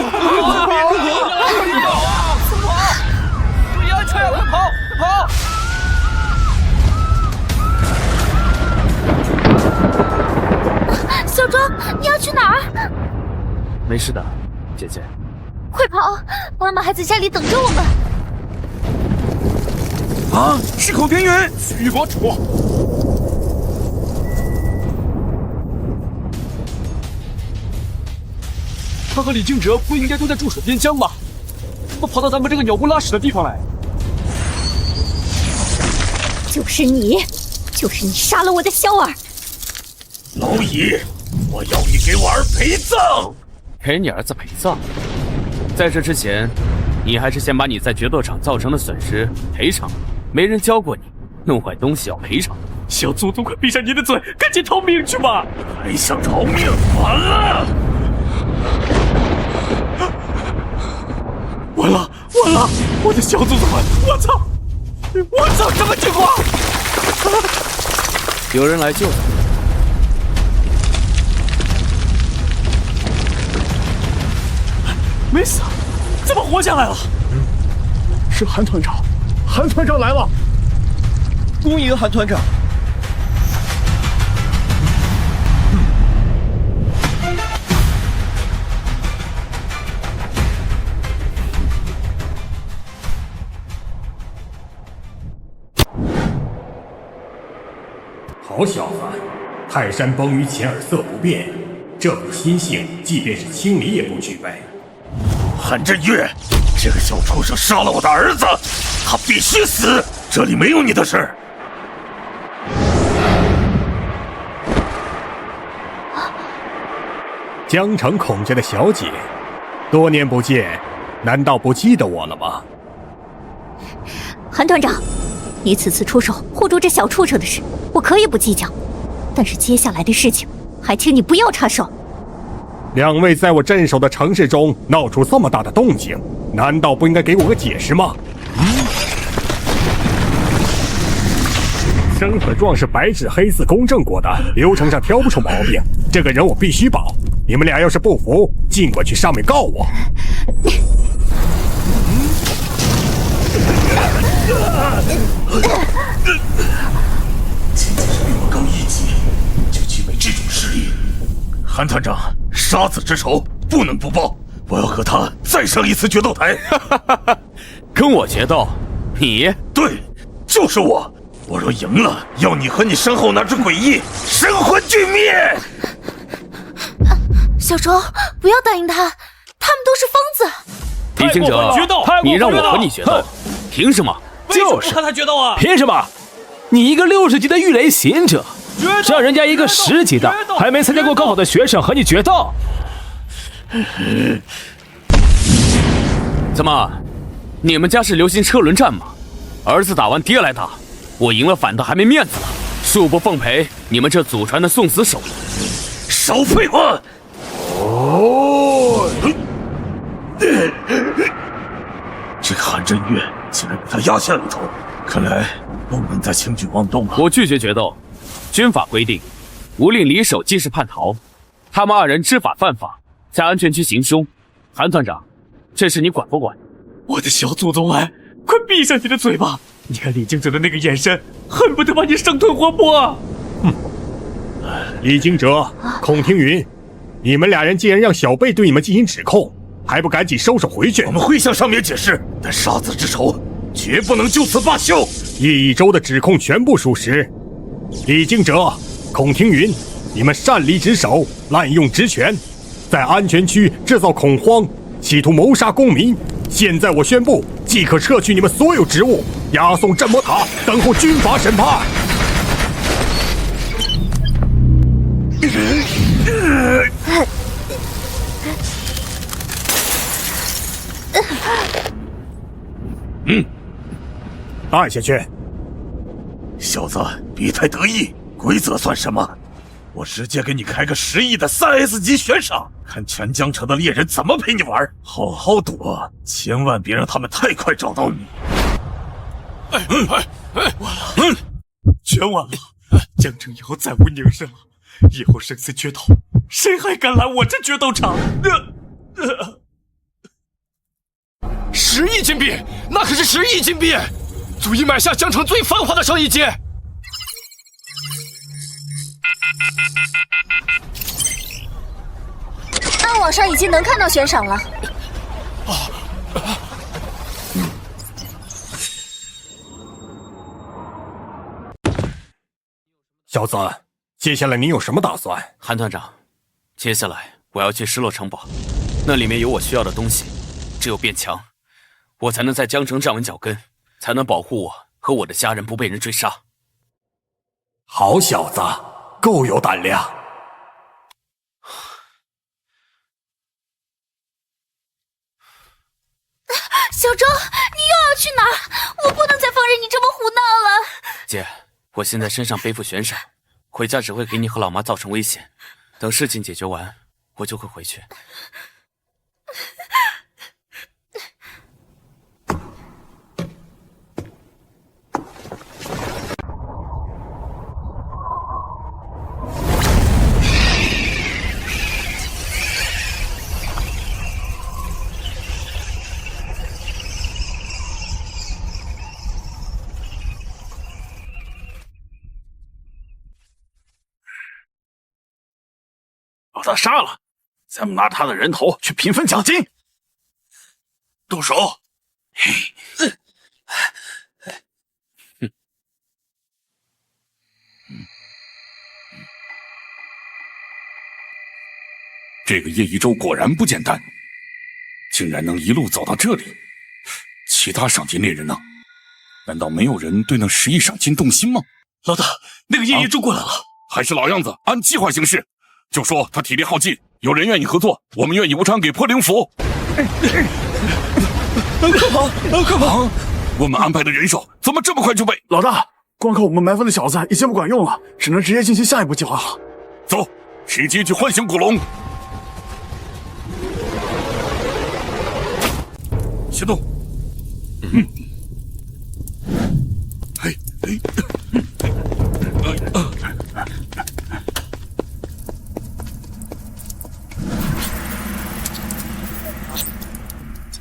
注意安全！快跑！跑！小周，你要去哪儿？没事的，姐姐。快跑！妈妈还在家里等着我们。啊！是口边缘，徐国主。他和李靖哲不应该都在驻守边疆吗？都跑到咱们这个鸟不拉屎的地方来？就是你杀了我的小儿！老乙，我要你给我儿陪葬！给你儿子陪葬？在这之前，你还是先把你在决斗场造成的损失赔偿。没人教过你，弄坏东西要赔偿。小祖宗，快闭上你的嘴，赶紧逃命去吧！还想逃命？完了！完了！我的小祖宗们！我操！什么情况？有人来救他。没死，怎么活下来了？是韩团长，韩团长来了！恭迎韩团长。好小子，泰山崩于前而色不变，这股心性，即便是青离也不具备。韩振岳，这个小畜生杀了我的儿子，他必须死！这里没有你的事。江城孔家的小姐，多年不见，难道不记得我了吗？韩团长，你此次出手护住这小畜生的事，我可以不计较，但是接下来的事情，还请你不要插手。两位在我镇守的城市中闹出这么大的动静，难道不应该给我个解释吗？生死状是白纸黑字公证过的，流程上挑不出毛病。这个人我必须保。你们俩要是不服，尽管去上面告我。仅仅是比我高一级，就具备这种实力。韩团长，杀子之仇不能不报，我要和他再上一次决斗台。跟我决斗？你？对，就是我。我若赢了，要你和你身后那只诡异神魂俱灭。小周，不要答应他，他们都是疯子。李行者，你让我和你决斗，凭什么？就是和他决斗啊！凭什么？你一个60级的御雷行者，让人家一个10级的还没参加过高考的学生和你决斗？怎么，你们家是流行车轮战吗？儿子打完爹来打，我赢了反倒还没面子了，恕不奉陪你们这祖传的送死手艺。少废话！哦，这个韩振岳竟然给他压下了一头，看来不能再轻举妄动了。我拒绝决斗，军法规定，无令离手即是叛逃。他们2人知法犯法，在安全区行凶。韩团长，这事你管不管？我的小祖宗哎，快闭上你的嘴巴！你看李靖哲的那个眼神，恨不得把你生吞活剥啊！李惊蛰、孔庭云，你们2人既然让小辈对你们进行指控，还不赶紧收手回去？我们会向上面解释，但杀子之仇绝不能就此罢休。叶一舟的指控全部属实。李惊蛰、孔庭云，你们擅离职守，滥用职权，在安全区制造恐慌，企图谋杀公民。现在我宣布，即可撤去你们所有职务，押送镇魔塔，等候军法审判。按下去。小子，别太得意，规则算什么？我直接给你开个10亿的3S 级悬赏，看全江城的猎人怎么陪你玩。好好躲，千万别让他们太快找到你。完了，全完了！江城以后再无宁生了，以后生死决斗，谁还敢来我这决斗场？10亿金币，那可是10亿金币，足以买下江城最繁华的生意街。暗网上已经能看到悬赏了。小子，接下来你有什么打算？韩团长，接下来我要去失落城堡，那里面有我需要的东西，只有变强，我才能在江城站稳脚跟，才能保护我和我的家人不被人追杀。好小子，够有胆量。小周，你又要去哪儿？我不能再放任你这么胡闹了。姐，我现在身上背负悬赏，回家只会给你和老妈造成危险。等事情解决完，我就会回去。把他杀了，咱们拿他的人头去平分奖金。动手！这个叶一舟果然不简单，竟然能一路走到这里。其他赏金猎人呢？难道没有人对那10亿赏金动心吗？老大，那个叶一舟过来了。还是老样子，按计划行事。就说他体力耗尽，有人愿意合作，我们愿意无偿给破灵符。快跑！我们安排的人手怎么这么快就被……老大，光靠我们埋伏的小子已经不管用了，只能直接进行下一步计划了。走，直接去唤醒古龙。行动！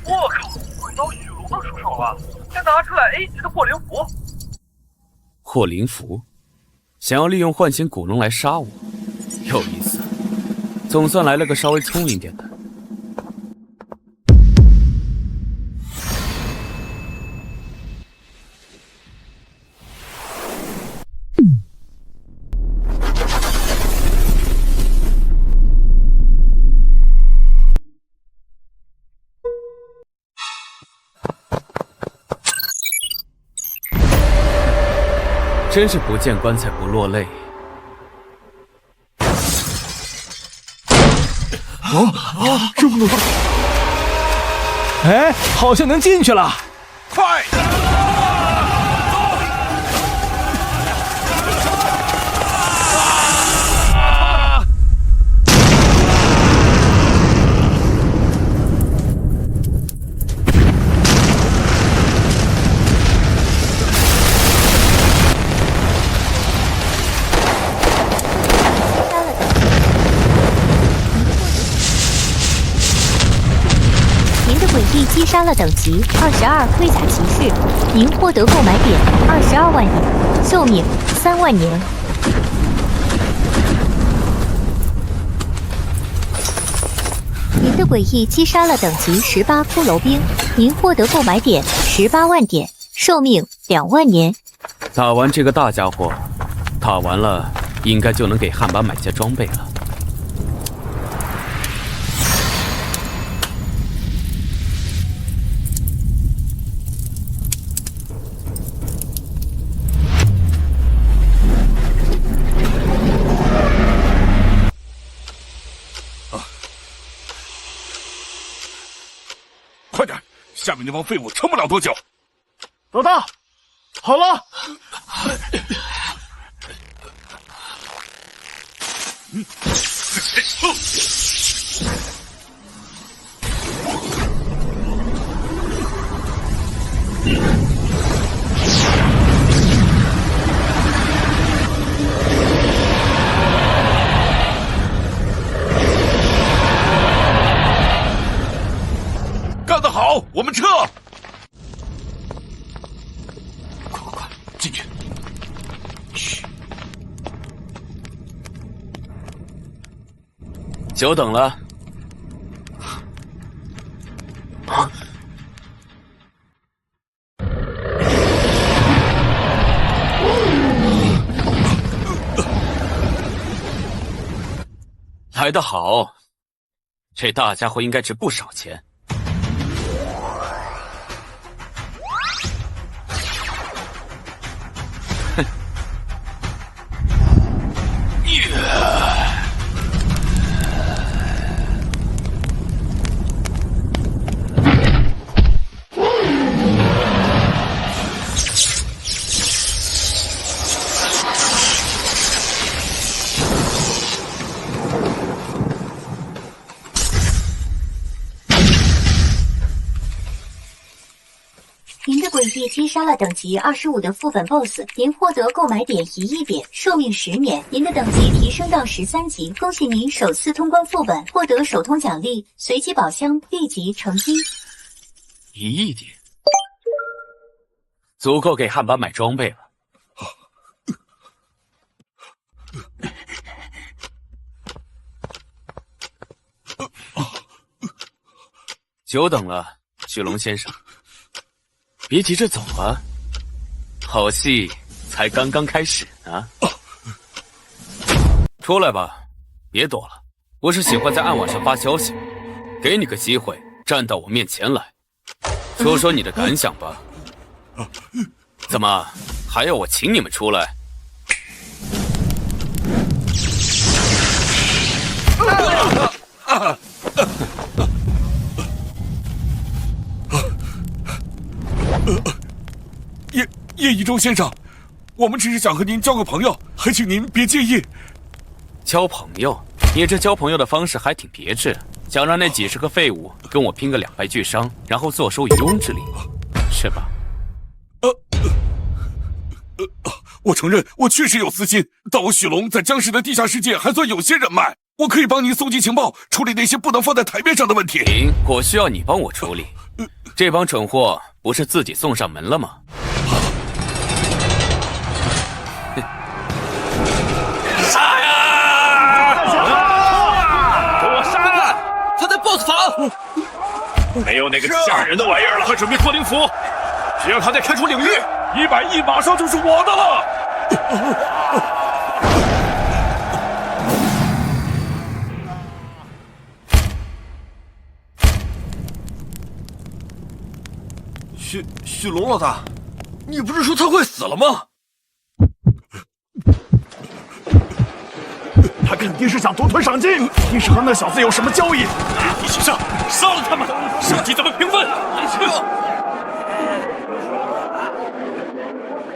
我靠！快到许龙的出手了，还拿出来 A 级的破灵符。破灵符，想要利用唤醒古龙来杀我，有意思。总算来了个稍微聪明点的。真是不见棺材不落泪。这不能放！哎，好像能进去了！快！击杀了等级22盔甲骑士，您获得购买点22万点，寿命3万年。您的诡异击杀了等级18骷髅兵，您获得购买点18万点，寿命2万年。打完这个大家伙，打完了应该就能给汉巴买些装备了。快点，下面那帮废物撑不了多久。老大，好了。干得好，我们撤！快，进去！嘘，久等了。啊！来得好，这大家伙应该值不少钱。诡异击杀了等级25的副本 BOSS， 您获得购买点1亿点，寿命10年，您的等级提升到13级。恭喜您首次通关副本，获得首通奖励，随机宝箱立即成金。1亿点，足够给汉巴买装备了。久等了，许龙先生。别急着走啊，好戏才刚刚开始呢。出来吧，别躲了。我是喜欢在暗网上发消息，给你个机会站到我面前来，说说你的感想吧。怎么还要我请你们出来？叶一舟先生，我们只是想和您交个朋友，还请您别介意。交朋友？你这交朋友的方式还挺别致，想让那几十个废物跟我拼个2败俱伤，然后坐收渔翁之利，是吧？我承认我确实有私心，但我许龙在僵尸的地下世界还算有些人脉，我可以帮您搜集情报，处理那些不能放在台面上的问题。停，我需要你帮我处理。这帮蠢货不是自己送上门了吗？杀呀！给我杀！他在 BOSS 房。没有那个吓人的玩意儿了，快准备脱灵符，只要他再开出领域，100亿马上就是我的了。许龙老大，你不是说他快死了吗？他肯定是想独吞赏金，你是和那小子有什么交易？一起上，杀了他们！赏金咱们平分。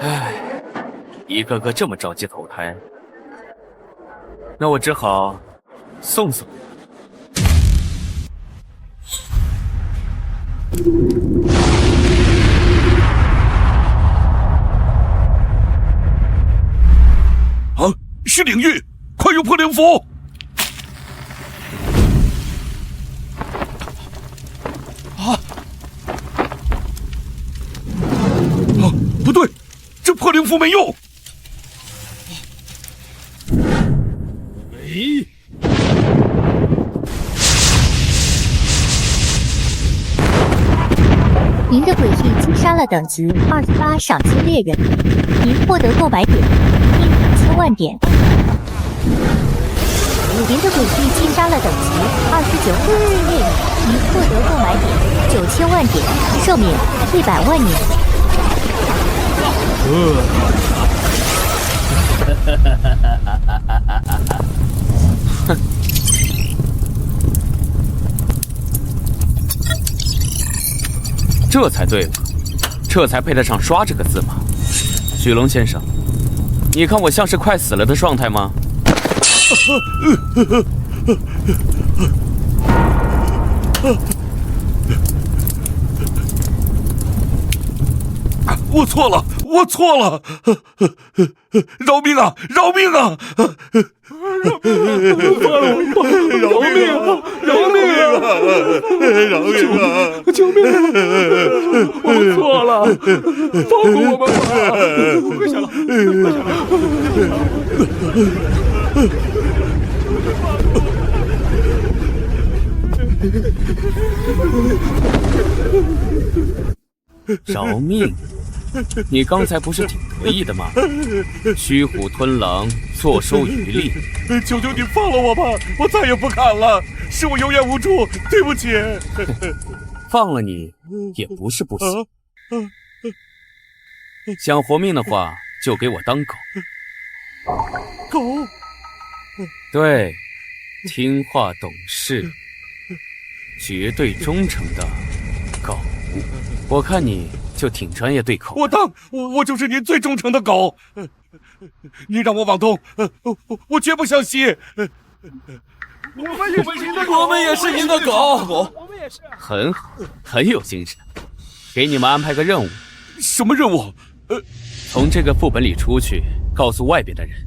唉，一个个这么着急投胎，那我只好送送。啊，是领域，快用破灵符！不对，这破灵符没用。您的诡异击杀了等级28赏金猎人，您获得购买点12000万点。您的诡异击杀了等级29赏金猎人，您获得购买点9000万点，寿命100万年。这才对嘛，这才配得上刷这个字嘛。许龙先生，你看我像是快死了的状态吗？我错了，我错了！饶命啊！饶命啊！饶命啊！饶命啊！饶命啊！救命！我们错了，放过我们吧！快下来！快下来！饶命！你刚才不是挺得意的吗？虚虎吞狼，坐收渔利。求求你放了我吧，我再也不砍了，是我有眼无珠，对不起。放了你也不是不行。想活命的话，就给我当狗。狗？对，听话懂事，绝对忠诚的狗。我看你就挺专业对口。我就是您最忠诚的狗。你让我往东，我绝不向西。我们也是您的狗。很好，很有精神。给你们安排个任务，什么任务？从这个副本里出去，告诉外边的人，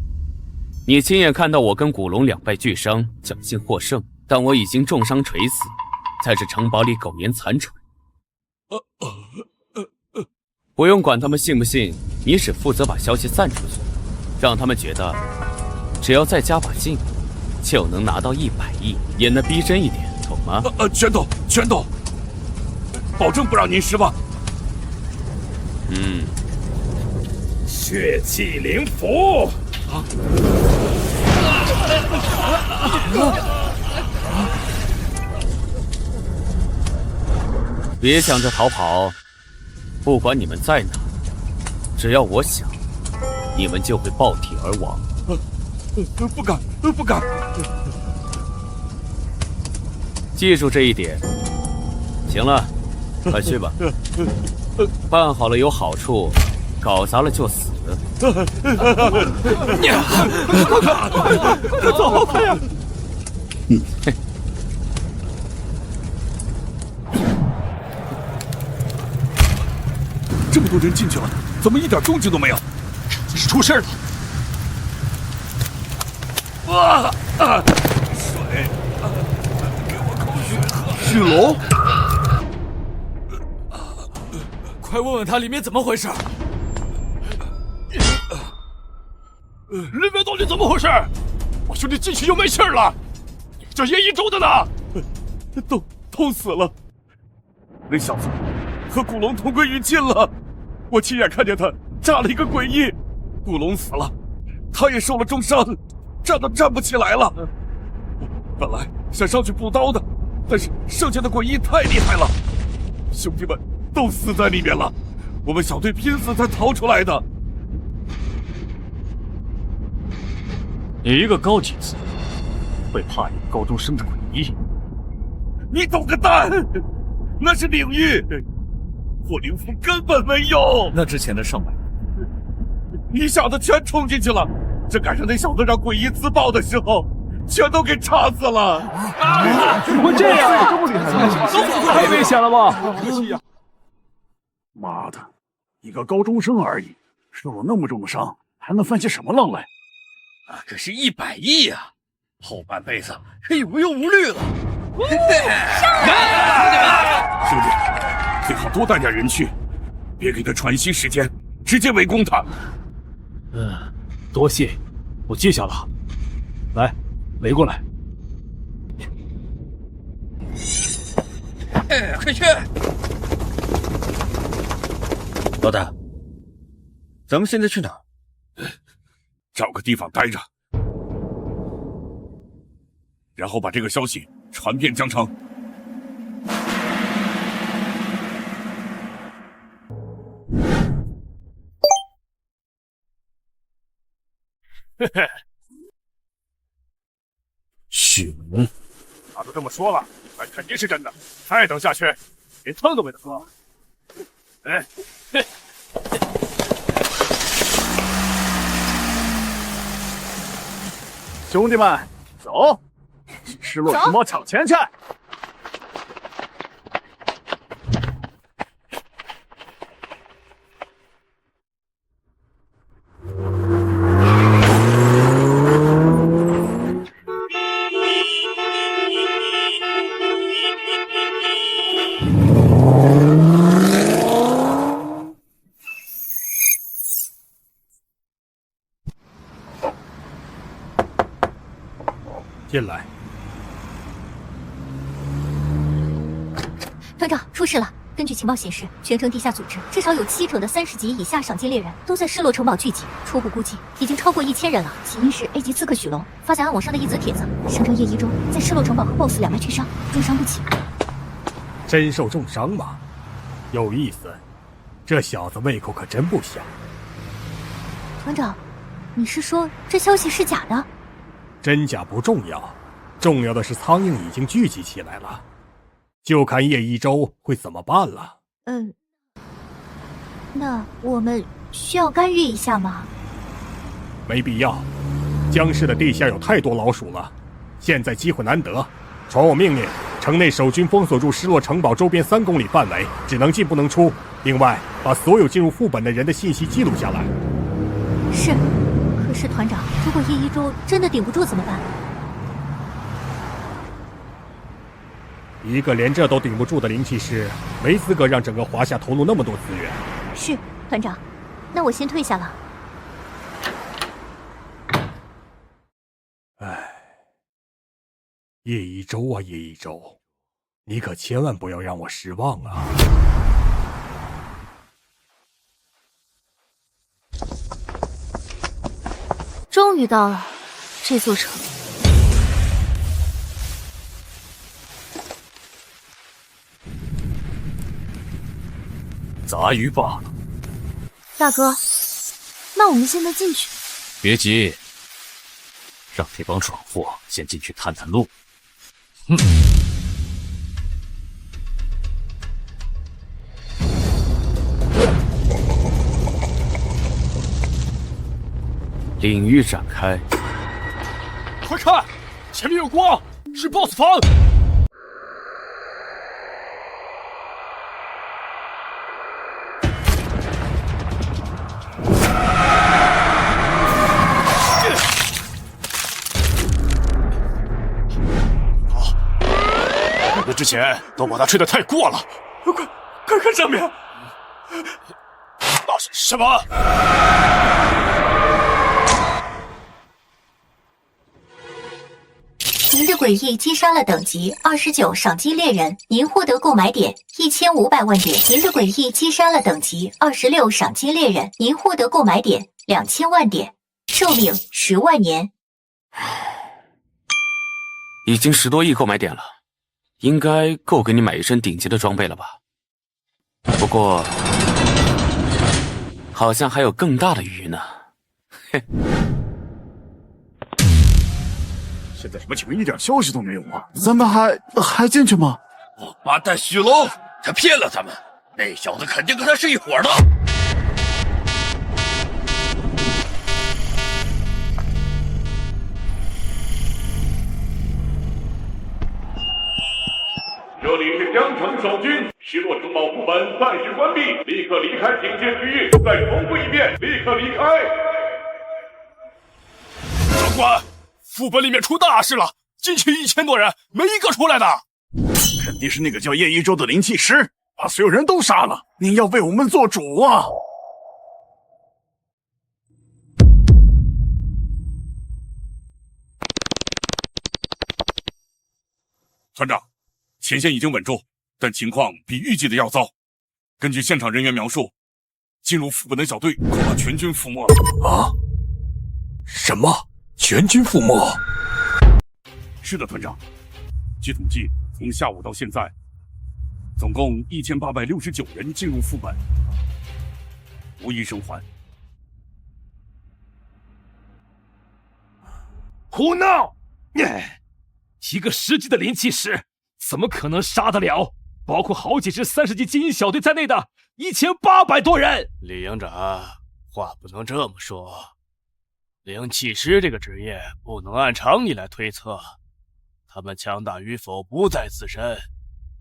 你亲眼看到我跟古龙两败俱伤，侥幸获胜，但我已经重伤垂死，在这城堡里苟延残喘。不用管他们信不信，你只负责把消息散出去，让他们觉得只要再加把劲，就能拿到100亿，演得逼真一点，懂吗？全懂，保证不让您失望。血气灵符别想着逃跑，不管你们在哪，只要我想，你们就会爆体而亡。不敢。记住这一点。行了，快去吧。办好了有好处，搞砸了就死。快走，快呀！这么多人进去了，怎么一点动静都没有？这是出事了！水，给我口血喝。巨龙，快问问他里面怎么回事。里面到底怎么回事？我兄弟进去又没气儿了，这叶一舟的呢？都死了。那小子和古龙同归于尽了，我亲眼看见他炸了一个诡异，古龙死了，他也受了重伤，站都站不起来了。本来想上去补刀的，但是剩下的诡异太厉害了，兄弟们都死在里面了，我们小队拼死才逃出来的。你一个高级子会怕一个高中生的诡异？你懂个蛋！那是领域，火灵符根本没用。那之前的上百一下子全冲进去了，这赶上那小子让诡异自爆的时候，全都给插死了。怎么会这样？这么厉害，太危险了吧！妈的，一个高中生而已，受了那么重的伤，还能翻起什么浪来？可是100亿啊，后半辈子可无忧无虑了。兄弟，最好多带点人去，别给他喘息时间，直接围攻他。多谢，我记下了。来，围过来。快去！老大，咱们现在去哪儿？找个地方待着，然后把这个消息传遍江城。血龙，他都这么说了，那肯定是真的。再等下去，连汤都没得喝。兄弟们，走，失落城堡抢钱去！进来。团长，出事了！根据情报显示，全城地下组织至少有70%的30级以下赏金猎人都在失落城堡聚集，初步估计已经超过1000人了。起因是 A 级刺客许龙发在暗网上的一则帖子，声称叶一舟在失落城堡和 BOSS 两败俱伤，重伤不起。真受重伤吗？有意思，这小子胃口可真不小。团长，你是说这消息是假的？真假不重要，重要的是苍蝇已经聚集起来了，就看叶一舟会怎么办了。那我们需要干预一下吗？没必要，江市的地下有太多老鼠了，现在机会难得，传我命令，城内守军封锁住失落城堡周边3公里范围，只能进不能出。另外，把所有进入副本的人的信息记录下来。是，可是团长，如果叶一舟真的顶不住怎么办？一个连这都顶不住的灵气师，没资格让整个华夏投入那么多资源。是，团长，那我先退下了。唉，叶一舟啊，叶一舟，你可千万不要让我失望啊！终于到了这座城。杂鱼罢了。大哥，那我们现在进去？别急，让那帮闯祸先进去探探路。领域展开，快看，前面有光，是 BOSS 房。你们之前都把它吹得太过了，快看上面！那是什么？您的诡异击杀了等级29赏金猎人，您获得购买点1500万点。您的诡异击杀了等级26赏金猎人，您获得购买点2000万点。寿命10万年。已经10多亿购买点了，应该够给你买一身顶级的装备了吧？不过，好像还有更大的鱼呢。嘿。现在什么情况？一点消息都没有啊！咱们还进去吗？王八蛋许龙，他骗了咱们，那小子肯定跟他是一伙的。这里是江城守军，失落城堡副本暂时关闭，立刻离开警戒区域。再重复一遍，立刻离开。长官，副本里面出大事了，进去1000多人，没一个出来的。肯定是那个叫叶一舟的灵气师，把所有人都杀了。您要为我们做主啊！团长，前线已经稳住，但情况比预计的要糟。根据现场人员描述，进入副本的小队恐怕全军覆没了。啊？什么？全军覆没？是的，团长。据统计，从下午到现在，总共1869人进入副本，无一生还。胡闹！一个10级的灵气师，怎么可能杀得了包括好几支30级精英小队在内的1800多人？李营长，话不能这么说。灵气师这个职业不能按常理来推测，他们强大与否不在自身，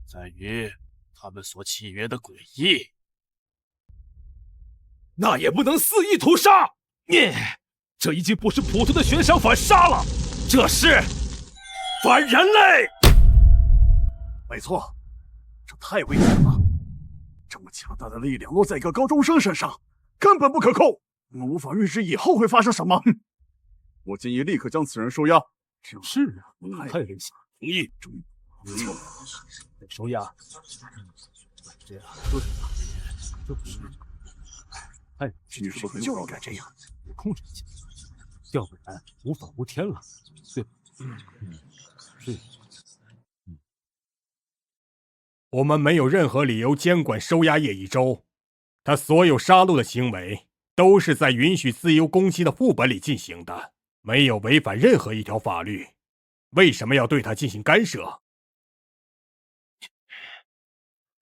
在于他们所契约的诡异。那也不能肆意屠杀！这已经不是普通的悬赏反杀了，这是反人类！没错，这太危险了。这么强大的力量落在一个高中生身上，根本不可控。我们无法预知以后会发生什么。我建议立刻将此人收押。是啊，太危险。同意。没错，收押。这样对了，这不是。哎，你说的就应该这样，控制一下，要不然无法无天了，对吧？是。我们没有任何理由监管收押叶一舟，他所有杀戮的行为都是在允许自由攻击的副本里进行的，没有违反任何一条法律，为什么要对他进行干涉？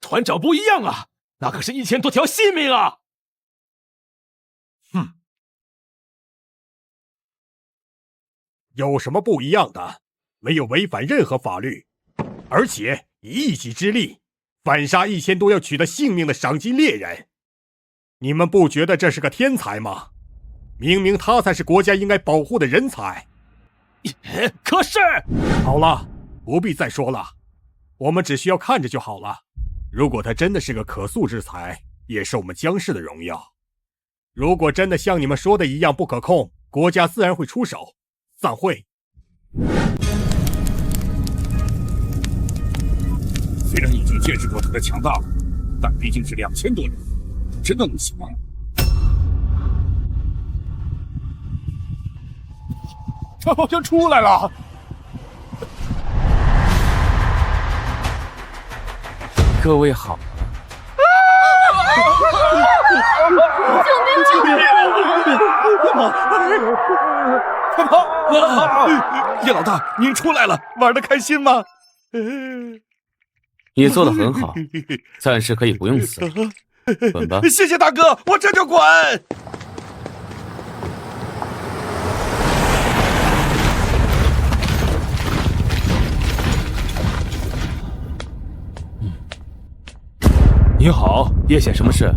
团长不一样啊，那可是1000多条性命啊！哼，有什么不一样的？没有违反任何法律。而且以一己之力反杀1000多要取得性命的赏金猎人。你们不觉得这是个天才吗？明明他才是国家应该保护的人才。可是，好了，不必再说了，我们只需要看着就好了。如果他真的是个可塑之才，也是我们江氏的荣耀。如果真的像你们说的一样不可控，国家自然会出手。散会。虽然已经见识过他的强大，但毕竟是2000多人，真的能行吗？他好像出来了。各位好。救命！快跑！叶老大，您出来了，玩得开心吗？你做得很好，暂时可以不用死，滚吧。谢谢大哥，我这就滚。您好，叶先生。什么事？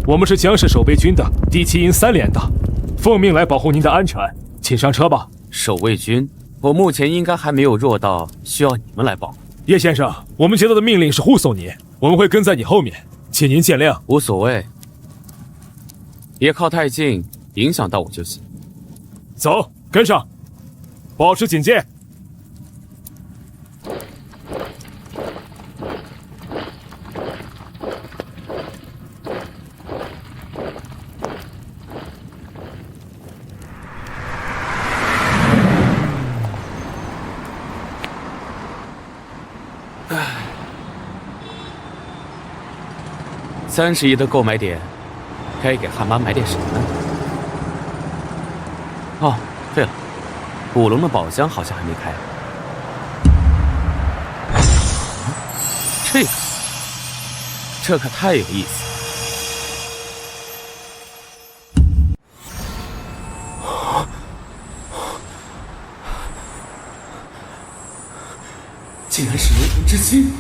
我们是江氏守备军的第7营3连的，奉命来保护您的安全，请上车吧。守卫军，我目前应该还没有弱到需要你们来保护。叶先生，我们接到的命令是护送你，我们会跟在你后面，请您见谅。无所谓，别靠太近，影响到我就行。走，跟上，保持警戒。30亿的购买点，该给汉妈买点什么呢？哦，对了，古龙的宝箱好像还没开。这可太有意思了。竟然是龙魂之心！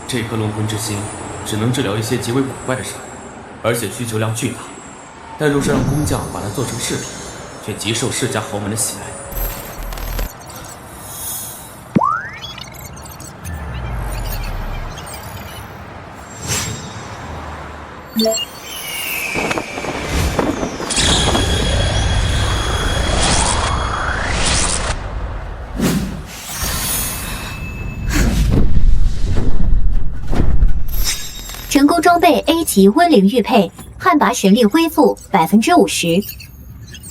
这颗龙魂之心只能治疗一些极为古怪的伤，而且需求量巨大。但若是让工匠把它做成饰品，却极受世家豪门的喜爱。成功装备 A 级温灵玉佩，旱魃神力恢复50%。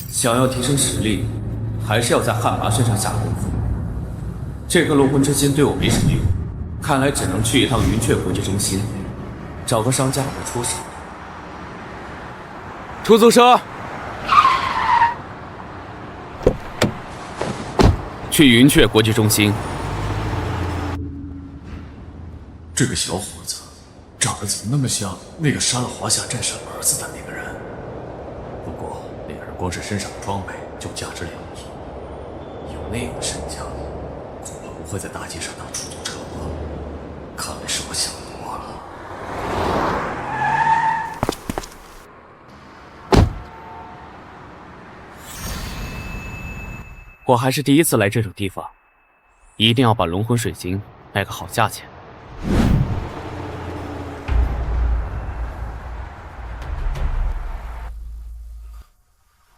想要提升实力，还是要在旱魃身上下功夫。这个龙魂之心对我没什么用，看来只能去一趟云雀国际中心，找个商家让他出手。出租车，去云雀国际中心。这个小伙子长得怎么那么像那个杀了华夏战神儿子的那个人？不过那个人光是身上的装备就价值2亿，有那样的身价，恐怕不会在大街上当出租车吧？看来是我想多了。我还是第一次来这种地方，一定要把龙魂水晶卖个好价钱。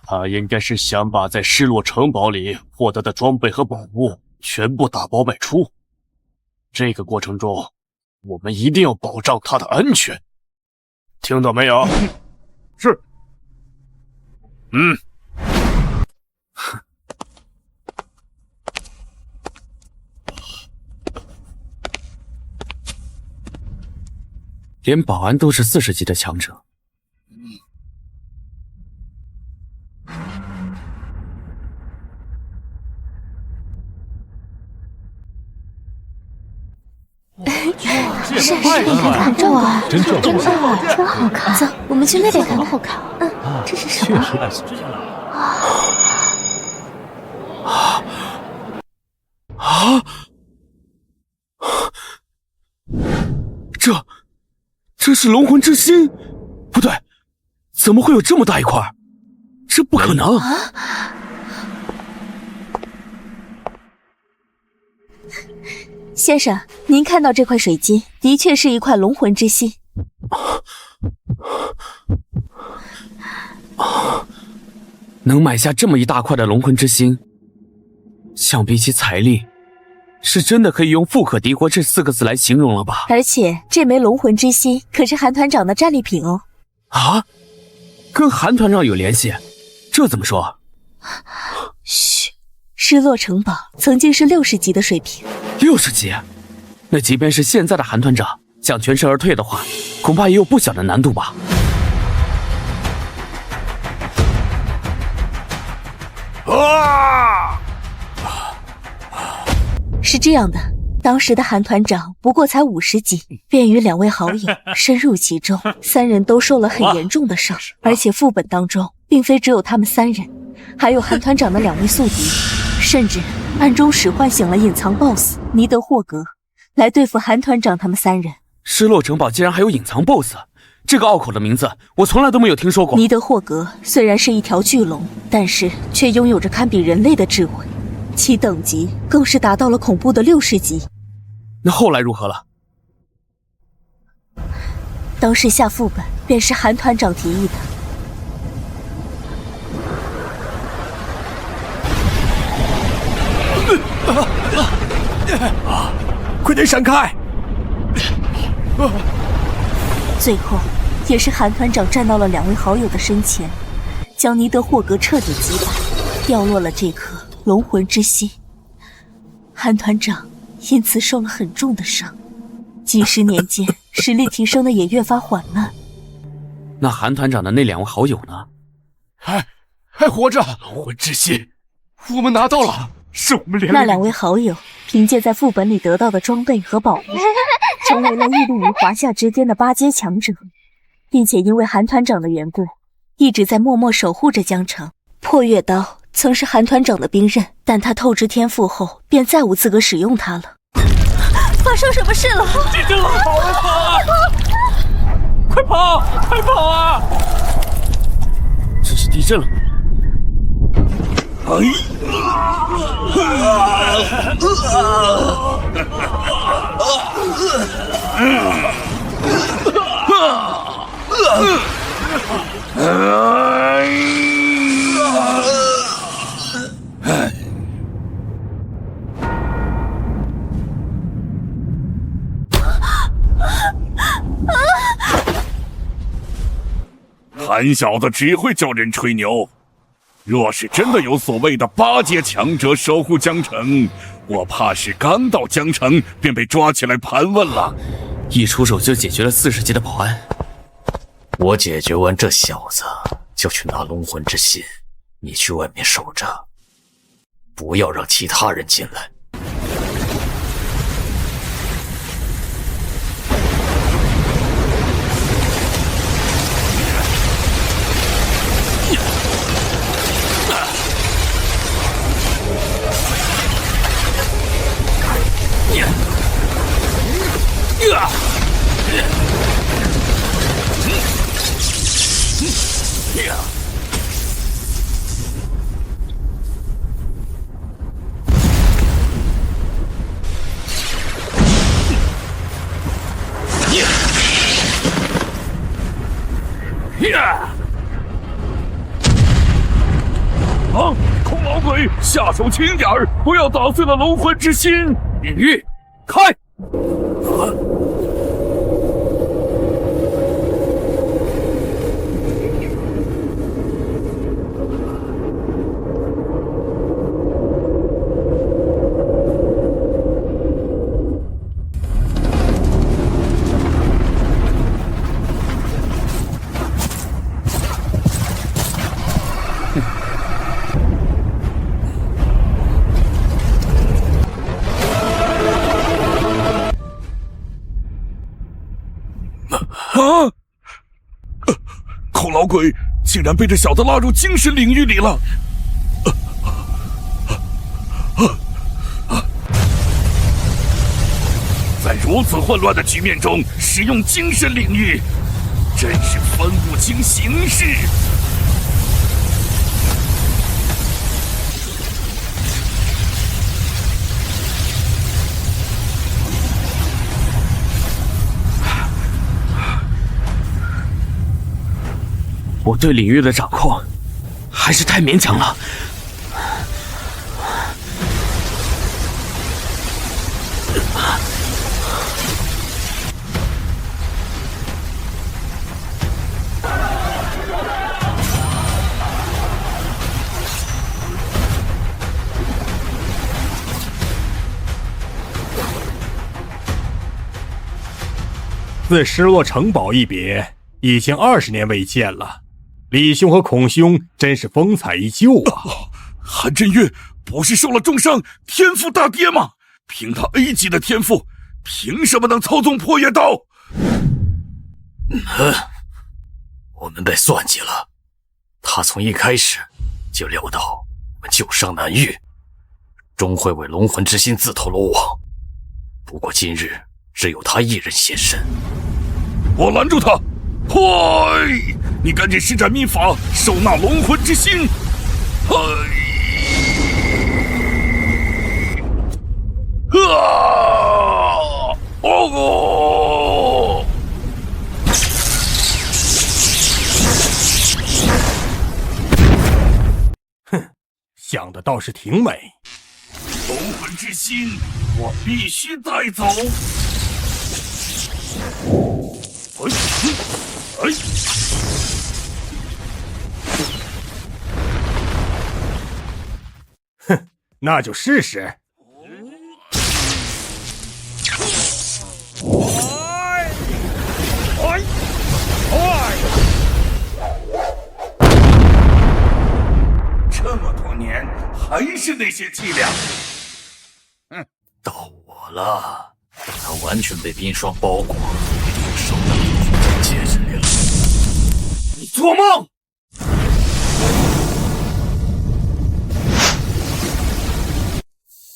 他应该是想把在失落城堡里获得的装备和宝物全部打包卖出。这个过程中，我们一定要保障他的安全，听到没有？是。连保安都是40级的强者。是看这个，真正真好看。走，我们去那边看，好看。这是什么？这是龙魂之心？不对，怎么会有这么大一块？这不可能！先生，您看到这块水晶，的确是一块龙魂之心。能买下这么一大块的龙魂之心，想比起财力，是真的可以用富可敌国这4个字来形容了吧？而且这枚龙魂之心可是韩团长的战利品哦。啊，跟韩团长有联系？这怎么说？嘘，失落城堡曾经是60级的水平。60级？那即便是现在的韩团长想全身而退的话，恐怕也有不小的难度吧？啊！是这样的，当时的韩团长不过才50级，便与2位好友深入其中，3人都受了很严重的伤，而且副本当中并非只有他们3人，还有韩团长的2位宿敌，甚至暗中使唤醒了隐藏 BOSS 尼德霍格，来对付韩团长他们3人。失落城堡竟然还有隐藏 BOSS， 这个拗口的名字我从来都没有听说过。尼德霍格虽然是一条巨龙，但是却拥有着堪比人类的智慧，其等级更是达到了恐怖的60级。那后来如何了？当时下副本便是韩团长提议的。快点闪开！最后也是韩团长站到了2位好友的身前，将尼德霍格彻底击败，掉落了这颗龙魂之心。韩团长因此受了很重的伤，几十年间实力提升的也越发缓慢。那韩团长的那2位好友呢？还活着！龙魂之心，我们拿到了，是我们连那2位好友凭借在副本里得到的装备和宝物，成为了屹立于华夏之巅的8阶强者，并且因为韩团长的缘故，一直在默默守护着江城。破月刀曾是韩团长的兵刃，但他透支天赋后便再无资格使用它了。发生什么事了？地震了！跑啊！快跑！快跑啊！这是地震了。韩小子只会叫人吹牛，若是真的有所谓的8阶强者守护江城，我怕是刚到江城便被抓起来盘问了。一出手就解决了40级的保安。我解决完这小子，就去拿龙魂之心。你去外面守着，不要让其他人进来。空老鬼，下手轻点儿，不要打碎了龙魂之心。领域开！孔老鬼竟然被这小子拉入精神领域里了！再如如此混乱的局面中使用精神领域，真是分不清形势。我对领域的掌控还是太勉强了。自失落城堡一别，已经20年未见了。李兄和孔兄真是风采依旧啊！韩振岳不是受了重伤，天赋大跌吗？凭他 A 级的天赋，凭什么能操纵破月刀？我们被算计了。他从一开始就料到我们旧伤难愈，终会为龙魂之心自投罗网。不过今日只有他一人现身。我拦住他！嗨！你赶紧施展秘法，收纳龙魂之心！嗨！哦！哼，想的倒是挺美。龙魂之心，我必须带走。哼，那就试试。这么多年还是那些伎俩。到我了，等他完全被冰霜包裹，手拿龙魂戒指了。你做梦！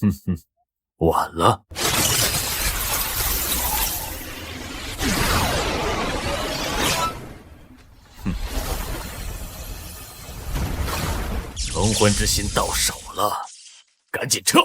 哼哼，晚了。哼，龙魂之心到手了，赶紧撤！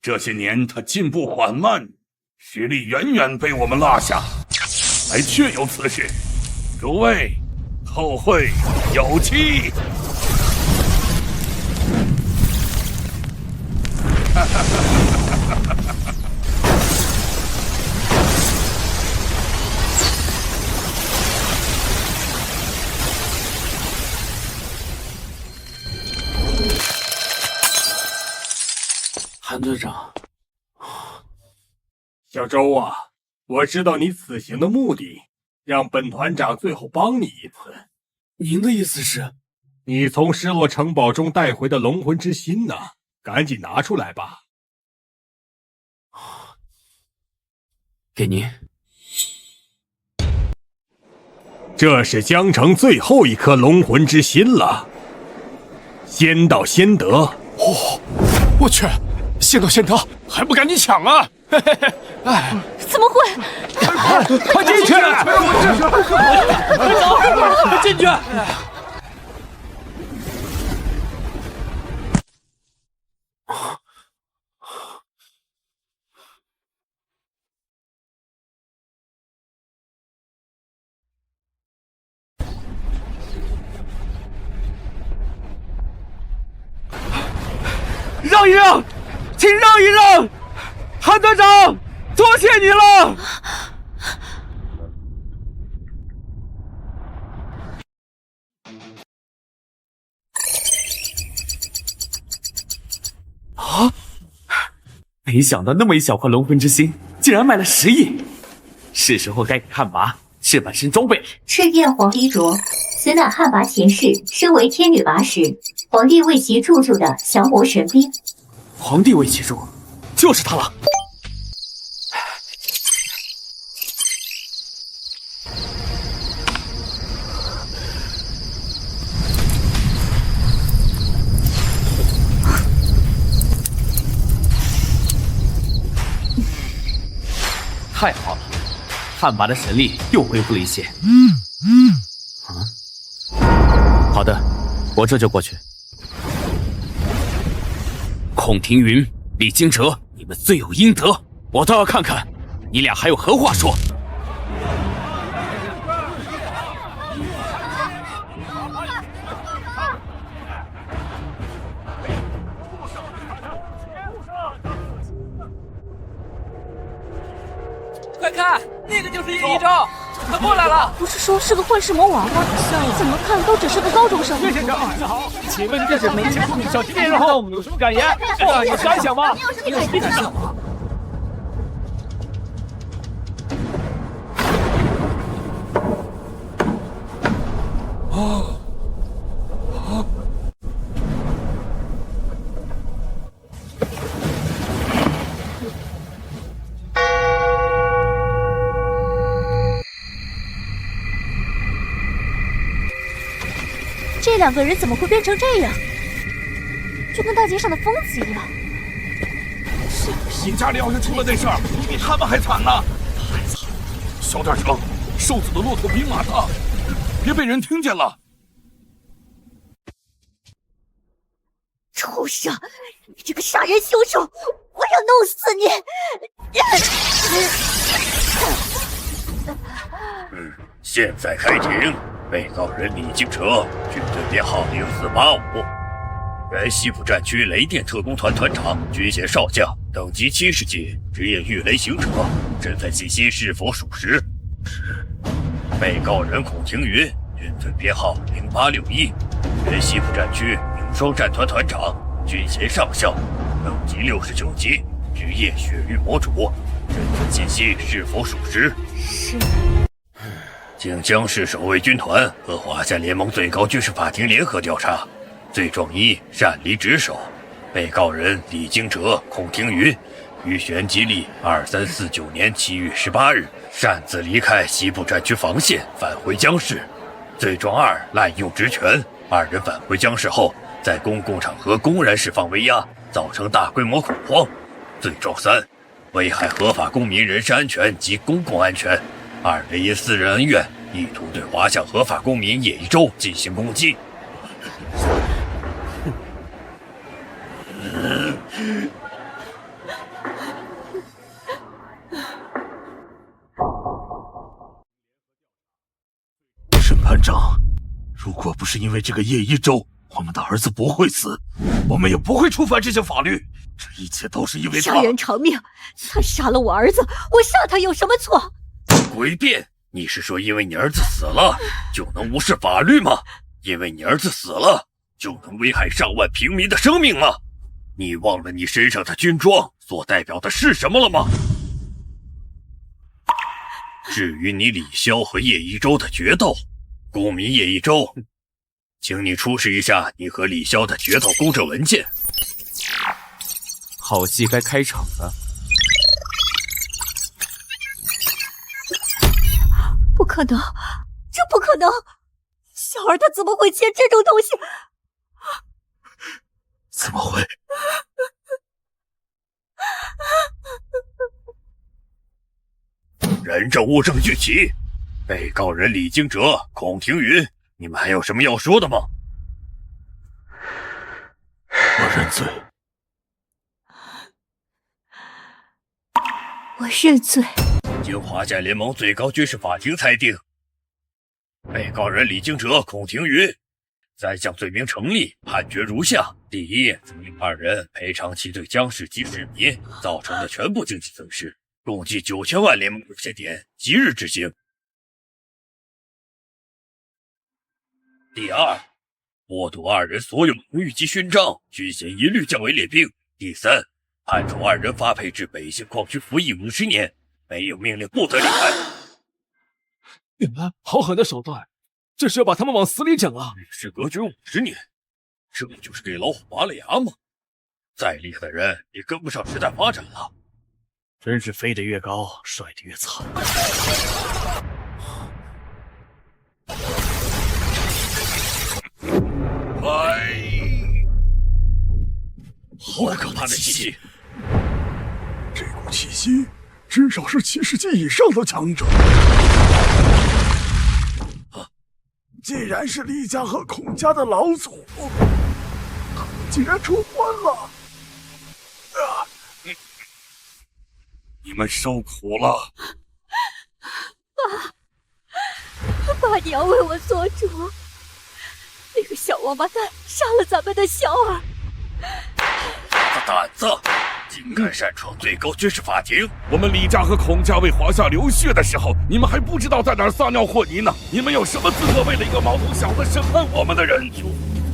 这些年他进步缓慢，实力远远被我们落下，还确有此事。诸位，后会有期。韩队长，小周啊，我知道你此行的目的，让本团长最后帮你一次。您的意思是？你从失落城堡中带回的龙魂之心呢？赶紧拿出来吧。给您。这是江城最后一颗龙魂之心了，先到先得。哦，我去！先到先得，还不赶紧抢啊！嘿嘿嘿，哎，怎么会？快进去！快走！进去！让一让！请让一让，韩团长，多谢你了。啊！没想到那么一小块龙魂之心，竟然卖了10亿，是时候该给汉魃置满身装备。赤焰黄梨镯，此乃汉魃前世身为天女魃时，皇帝为其铸就的降魔神兵。皇帝为其铸，就是他了。太好了，旱魃的神力又恢复了一些。好的，我这就过去。孔庭云、李惊蛰，你们罪有应得，我倒要看看你俩还有何话说。快看，那个就是叶一舟，他过来了。不是说是个混世魔王吗？怎么看都只是个高中生。叶先生，你好，请问这是没前赴小青年后有什么感言？有感想吗？有感想吗？这两个人怎么会变成这样？就跟大街上的疯子一样。尹家廖又出了那事儿，比他们还惨呢！太惨了！小点声，瘦子的骆驼比马大，别被人听见了。畜生！你这个杀人凶手！我要弄死你！现在开庭。被告人李惊蛰，军队编号0485，原西部战区雷电特工团团长，军衔少将，等级70级，职业御雷行者，身份信息是否属实？是。被告人孔庭云，军队编号0861，原西部战区明双战团团长，军衔上校，等级69级，职业血域魔主，身份信息是否属实？是。经江市守卫军团和华夏联盟最高军事法庭联合调查，罪状一：擅离职守。被告人李惊蛰、孔庭云于旋吉利2349年7月18日擅自离开西部战区防线，返回江市。罪状二：滥用职权。二人返回江市后，在公共场合公然释放威压，造成大规模恐慌。罪状三：危害合法公民人身安全及公共安全。二人因私人恩怨，意图对华夏合法公民叶一舟进行攻击。审判长，如果不是因为这个叶一舟，我们的儿子不会死，我们也不会触犯这些法律。这一切都是因为他。杀人偿命，他杀了我儿子，我杀他有什么错？诡辩！你是说因为你儿子死了就能无视法律吗？因为你儿子死了就能危害上万平民的生命吗？你忘了你身上的军装所代表的是什么了吗？至于你李潇和叶一舟的决斗，公民叶一舟，请你出示一下你和李潇的决斗公证文件。好戏该开场了。不可能，这不可能！小儿他怎么会签这种东西？怎么会？人证物证俱齐，被告人李惊蛰、孔庭云，你们还有什么要说的吗？我认罪。我认罪。经华夏联盟最高军事法庭裁定，被告人李惊蛰、孔庭云3项罪名成立，判决如下：第一，责令二人赔偿其对江市及市民造成的全部经济损失，共计9000万联盟有限点，即日执行。第二，剥夺二人所有荣誉及勋章，军衔一律降为列兵。第三，判处二人发配至北新矿区服役50年，没有命令不得离开。原来好狠的手段，这是要把他们往死里整啊！与世隔绝50年，这不就是给老虎拔了牙吗？再厉害的人也跟不上时代发展了。真是飞得越高，摔得越惨。好可怕的气息！这股气息至少是70级以上的强者。既然是厉家和孔家的老祖，竟然出关了！你们受苦了。爸，你要为我做主。那个小王八蛋杀了咱们的小儿，大胆子，竟敢擅闯最高军事法庭！我们李家和孔家为华夏流血的时候，你们还不知道在哪儿撒尿和泥呢！你们有什么资格为了一个毛头小子审判我们的人？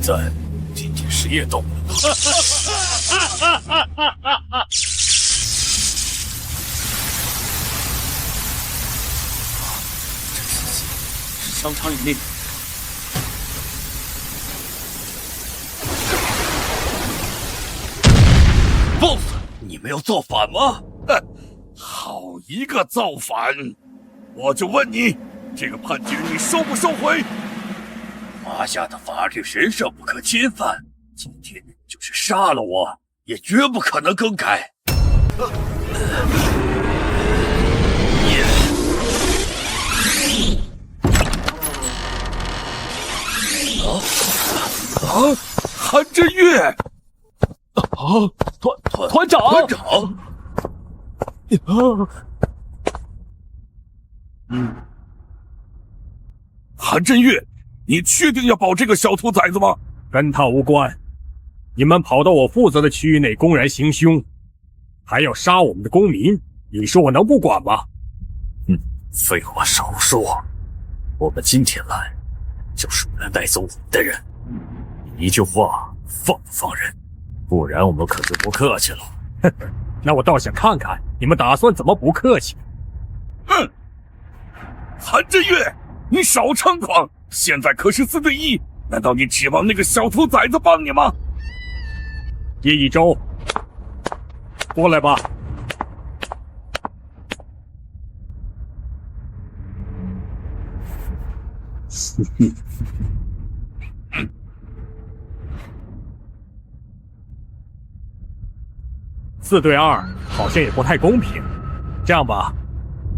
在今天谁也懂了。是商场里那个。BOSS， 你们要造反吗？哼，好一个造反！我就问你，这个判决你收不收回？华夏的法律神圣不可侵犯，今天就是杀了我，也绝不可能更改。韩振岳！团长！团长！韩振岳，你确定要保这个小兔崽子吗？跟他无关。你们跑到我负责的区域内公然行凶，还要杀我们的公民，你说我能不管吗？废话少说，我们今天来，就是为了带走你的人。一句话，放不放人？不然我们可就不客气了。那我倒想看看你们打算怎么不客气。哼！韩振岳，你少猖狂！现在可是4对1，难道你指望那个小兔崽子帮你吗？叶一舟，过来吧。4对2好像也不太公平。这样吧，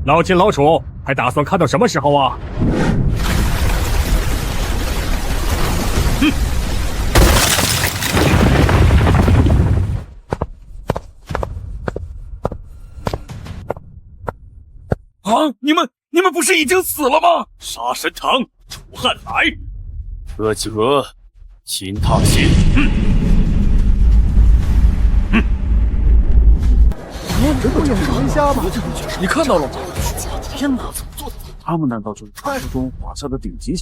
老秦老楚还打算看到什么时候啊？你们不是已经死了吗？杀神堂，楚汉来。何其何，秦踏邪。真的就是龙虾吗？你看到了吗？天哪，怎么做的？他们难道就是传说中华夏的顶级？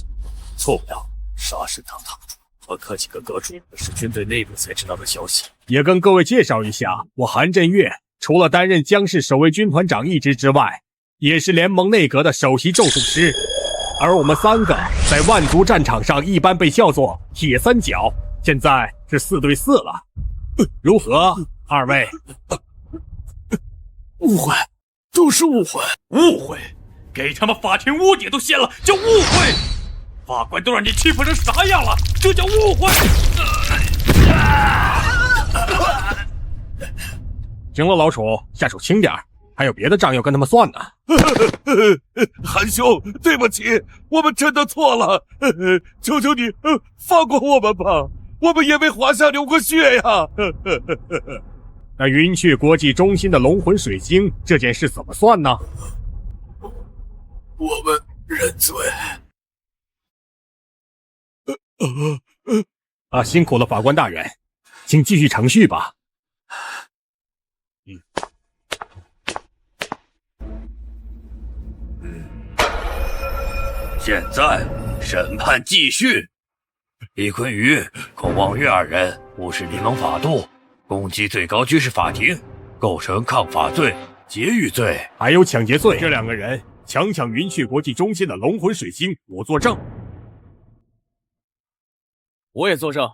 错不了，杀神堂堂主和科几个阁主是军队内部才知道的消息。也跟各位介绍一下，我韩振岳除了担任江氏守卫军团长一职之外，也是联盟内阁的首席咒术师。而我们3个在万族战场上一般被叫做铁三角，现在是4对4了。如何，二位？误会，都是误会，误会，给他们法庭污点都掀了，叫误会。法官都让你欺负成啥样了，这叫误会。行了，老楚，下手轻点，还有别的账要跟他们算呢。韩兄，对不起，我们真的错了，求求你，放过我们吧，我们也为华夏流过血呀。那云雀国际中心的龙魂水晶这件事怎么算呢？我们认罪。辛苦了，法官大人，请继续程序吧。现在审判继续。李坤宇、孔望月2人无视联盟法度，攻击最高军事法庭，构成抗法罪、劫狱罪，还有抢劫罪。这2个人强抢云雀国际中心的龙魂水晶，我作证。我也作证。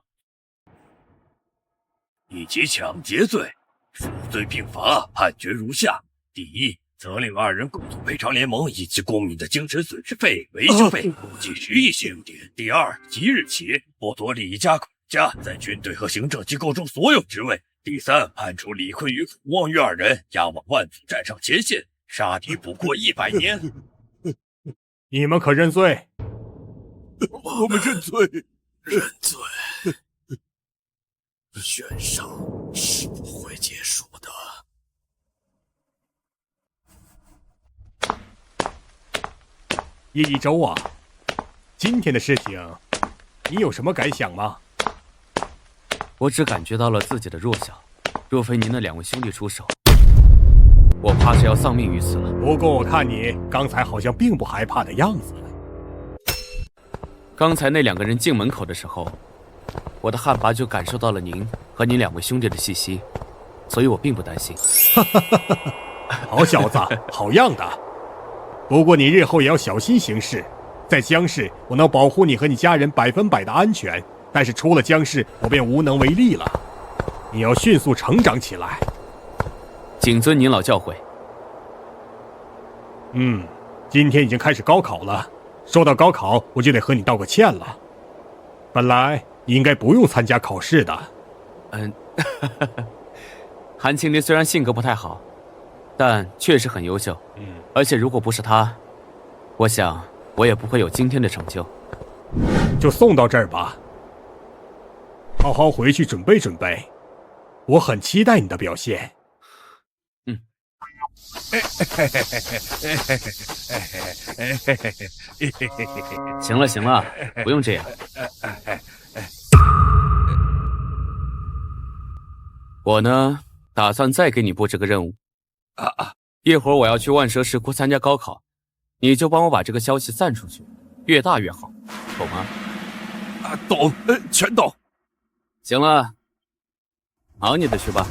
以及抢劫罪，数罪并罚，判决如下：第一，责令2人共同赔偿联盟以及公民的精神损失费、维修费，共计10亿信用点。第二，即日起剥夺李家、孔家在军队和行政机构中所有职位。第三，判处李坤与孔望月2人押往万族战场前线，杀敌不过100年。你们可认罪？我们认罪，认罪。悬赏是不会结束的。叶一周啊，今天的事情，你有什么感想吗？我只感觉到了自己的弱小，若非您那2位兄弟出手，我怕是要丧命于此了。不过我看你刚才好像并不害怕的样子。刚才那2个人进门口的时候，我的旱魃就感受到了您和您2位兄弟的气息，所以我并不担心。好小子，好样的！不过你日后也要小心行事。在江市，我能保护你和你家人100%的安全，但是出了江市，我便无能为力了。你要迅速成长起来。谨遵您老教诲。今天已经开始高考了，说到高考，我就得和你道个歉了。本来你应该不用参加考试的。韩青林虽然性格不太好，但确实很优秀。而且如果不是他，我想我也不会有今天的成就。就送到这儿吧，好好回去准备准备，我很期待你的表现。行了行了，不用这样。我呢，打算再给你布置个任务。一会儿我要去万蛇石窟参加高考，你就帮我把这个消息散出去，越大越好，懂吗？懂，全懂。行了，忙你的去吧。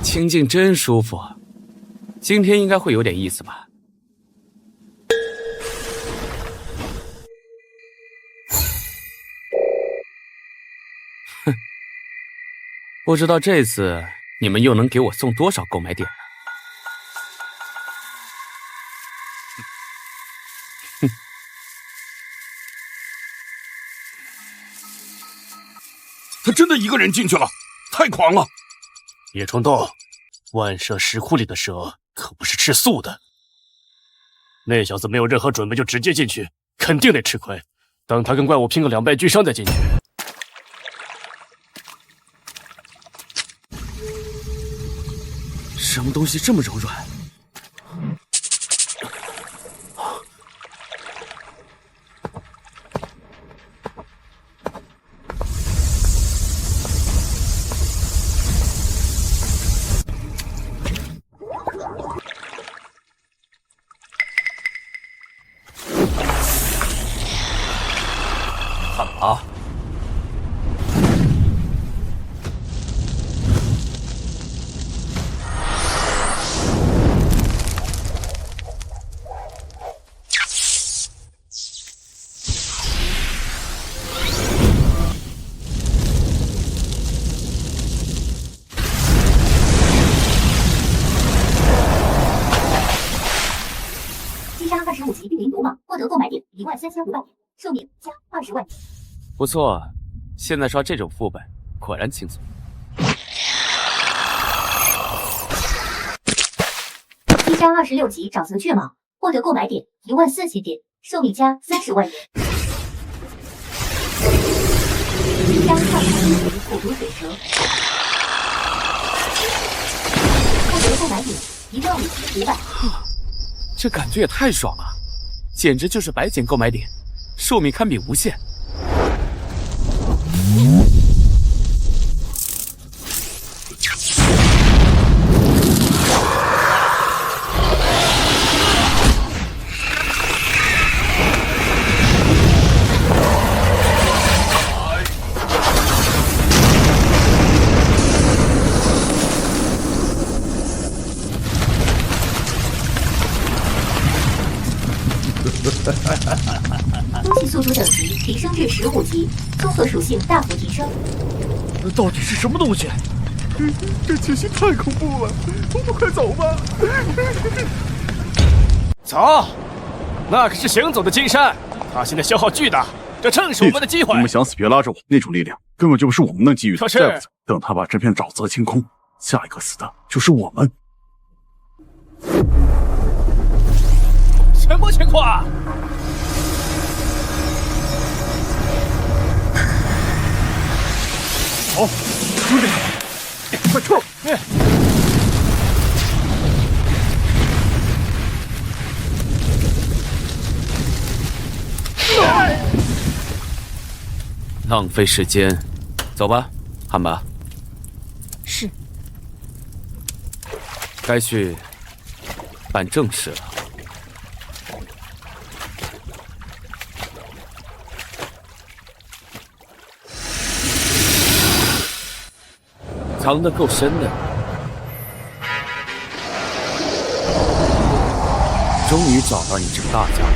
清静真舒服，今天应该会有点意思吧？哼，不知道这次你们又能给我送多少购买点呢？他真的一个人进去了，太狂了！叶冲洞，万蛇石窟里的蛇可不是吃素的。那小子没有任何准备就直接进去，肯定得吃亏。等他跟怪物拼个两败俱伤再进去。什么东西这么柔软？啊！击杀25级冰灵毒蟒，获得购买点13500点，寿命加20万。不错，现在刷这种副本果然轻松。击杀26级沼泽巨蟒，获得购买点14000点，寿命加30万元。击杀21级虎毒水蛇，获得购买点15500。这感觉也太爽了，简直就是白捡购买点，寿命堪比无限。攻击速度等级提升至15级，综合属性大幅提升。到底是什么东西？这气息太恐怖了，我们快走吧！走，那可是行走的金山，它现在消耗巨大，这正是我们的机会。你们想死别拉着我，那种力量根本就不是我们能给予的。可是再不走，等他把这片沼泽清空，下一个死的就是我们。什么情况？好，兄弟，快撤！浪费时间，走吧，汉巴。是。该去办正事了。藏得够深的，终于找到你这个大家伙。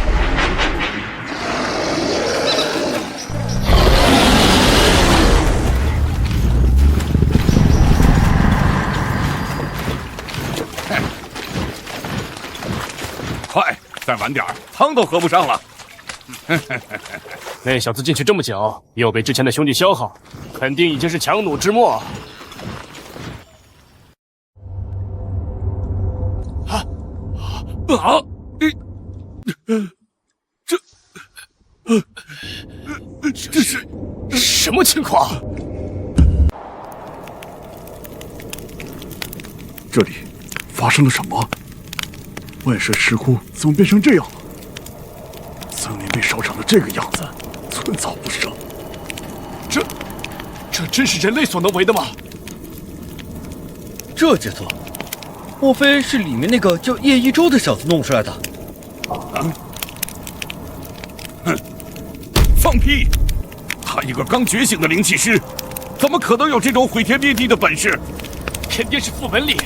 快，再晚点，汤都喝不上了。那小子进去这么久，又被之前的兄弟消耗，肯定已经是强弩之末。这是什么情况？这里发生了什么？万神石窟怎么变成这样了？森林被烧成了这个样子，寸草不生。这真是人类所能为的吗？这杰作，莫非是里面那个叫叶一舟的小子弄出来的？哼！放屁！他一个刚觉醒的灵气师，怎么可能有这种毁天灭地的本事？肯定是副本里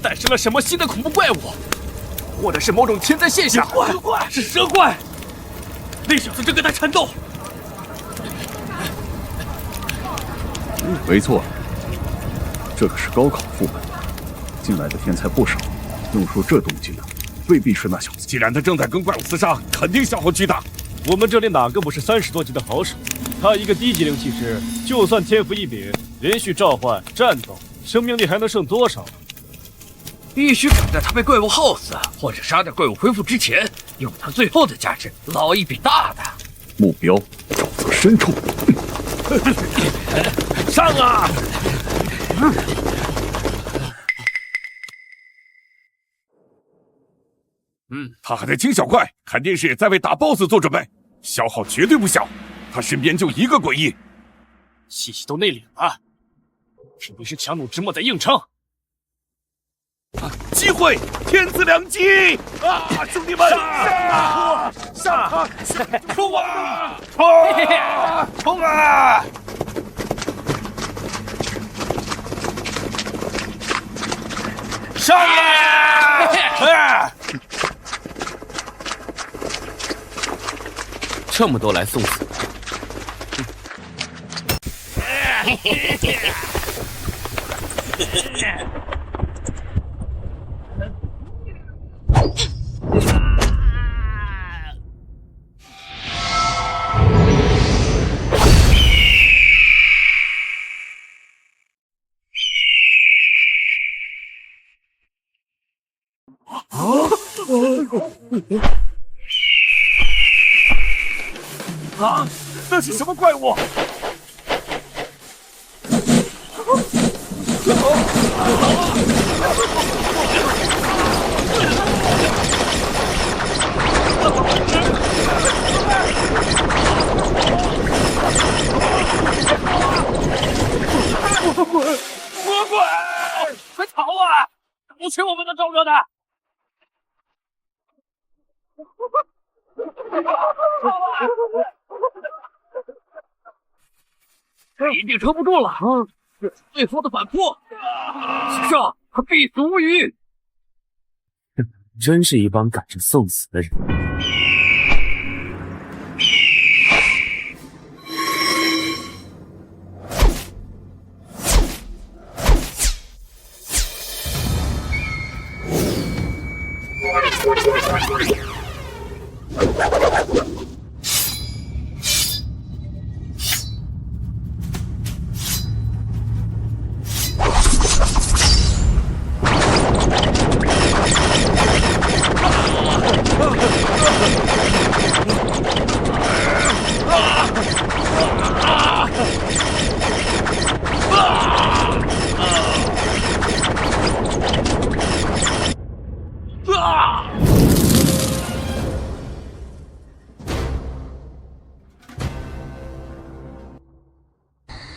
诞生了什么新的恐怖怪物，或者是某种天灾现象。是蛇怪！那小子正跟他缠斗。没错，这可是高考副本，进来的天才不少，弄出这动静的未必是那小子。既然他正在跟怪物厮杀，肯定消耗巨大。我们这里哪个不是30多级的好手？他一个低级灵气师，就算天赋异禀，连续召唤、战斗，生命力还能剩多少？必须赶在他被怪物耗死，或者杀掉怪物恢复之前，用他最后的价值捞一笔大的。目标沼泽深处。上啊！他还在清小怪，肯定是在为打 BOSS 做准备，消耗绝对不小。他身边就一个诡异，气息都内敛了，肯定是强弩之末在硬撑。机会，天赐良机啊！兄弟们，上啊！冲啊！冲啊！上呀！这么多来送死的。啊！那是什么怪物？魔鬼！快逃啊！不取我们的重要的！一定撑不住了，这是最后的反扑，其上他必死无疑。真是一帮赶着送死的人。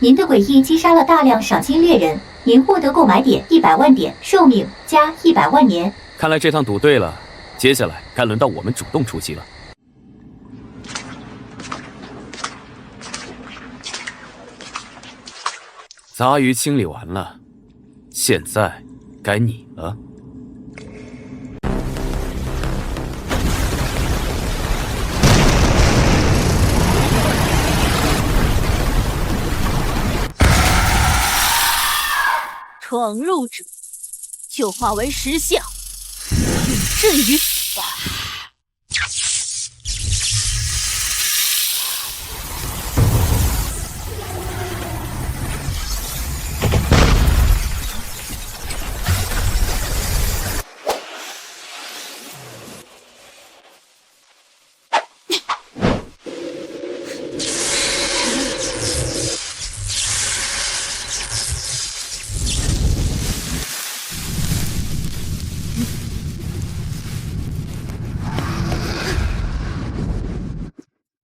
您的诡异击杀了大量赏金猎人，您获得购买点100万点，寿命加100万年。看来这趟赌对了，接下来该轮到我们主动出击了。杂鱼清理完了，现在该你了。闯入者就化为石像，至于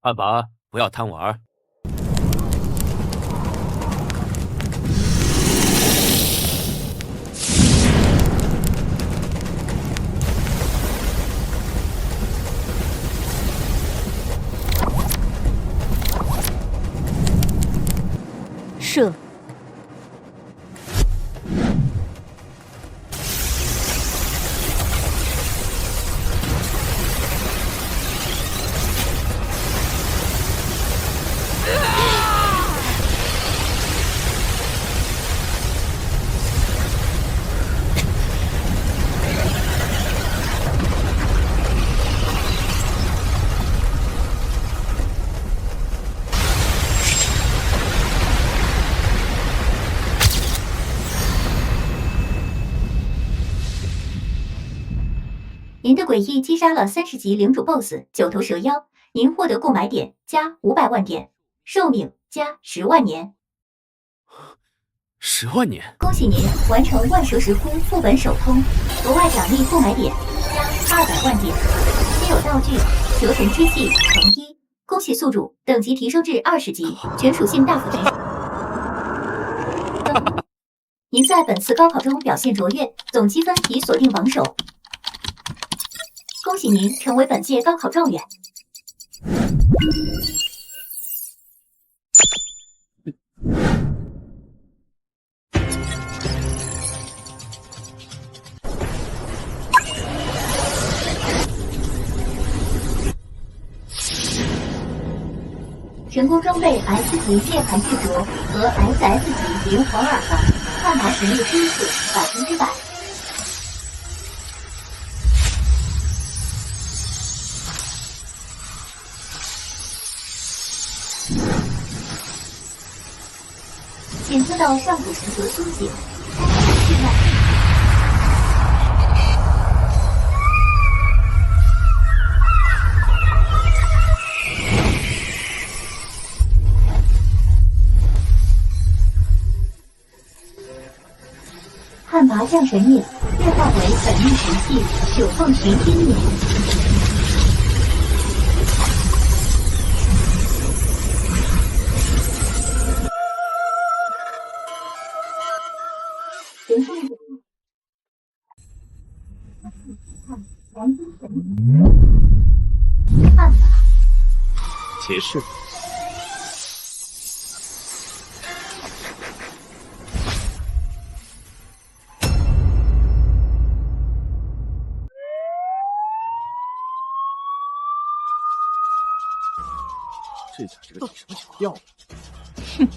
汉拔，不要贪玩。射。您的诡异击杀了30级领主 BOSS 9头蛇妖，您获得购买点加500万点，寿命加10万年。10万年！恭喜您完成万蛇石窟副本首通，额外奖励购买点加200万点，稀有道具蛇神之气乘1。恭喜宿主等级提升至20级，全属性大幅提升。您在本次高考中表现卓越，总积分已锁定榜首。恭喜您成为本届高考状元。成功装备 S 级涅槃巨镯和 SS 级灵皇耳环，汉拔实力支持100%。检测到上古神蛇苏醒，汉拔降神灭，变化为本命神器九凤玄天灭。汉拔结束。这家这个什么小药？哼！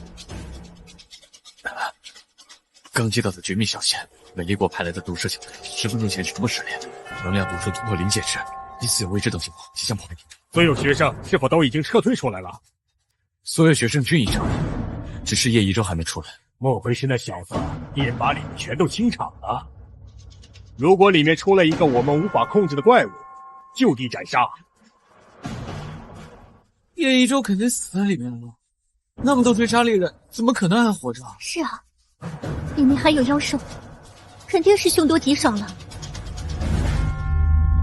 刚接到的绝密消息，美丽国派来的毒蛇小队10分钟前全部失联，能量毒蛇突破临界值，疑似有未知等情况，即将破灭。所有学生是否都已经撤退出来了？所有学生均已撤离，只是叶一舟还没出来。莫非是那小子也把里面全都清场了？如果里面出了一个我们无法控制的怪物，就地斩杀。叶一舟肯定死在里面了，那么多追杀猎人，怎么可能还活着？是啊，里面还有妖兽，肯定是凶多吉少了。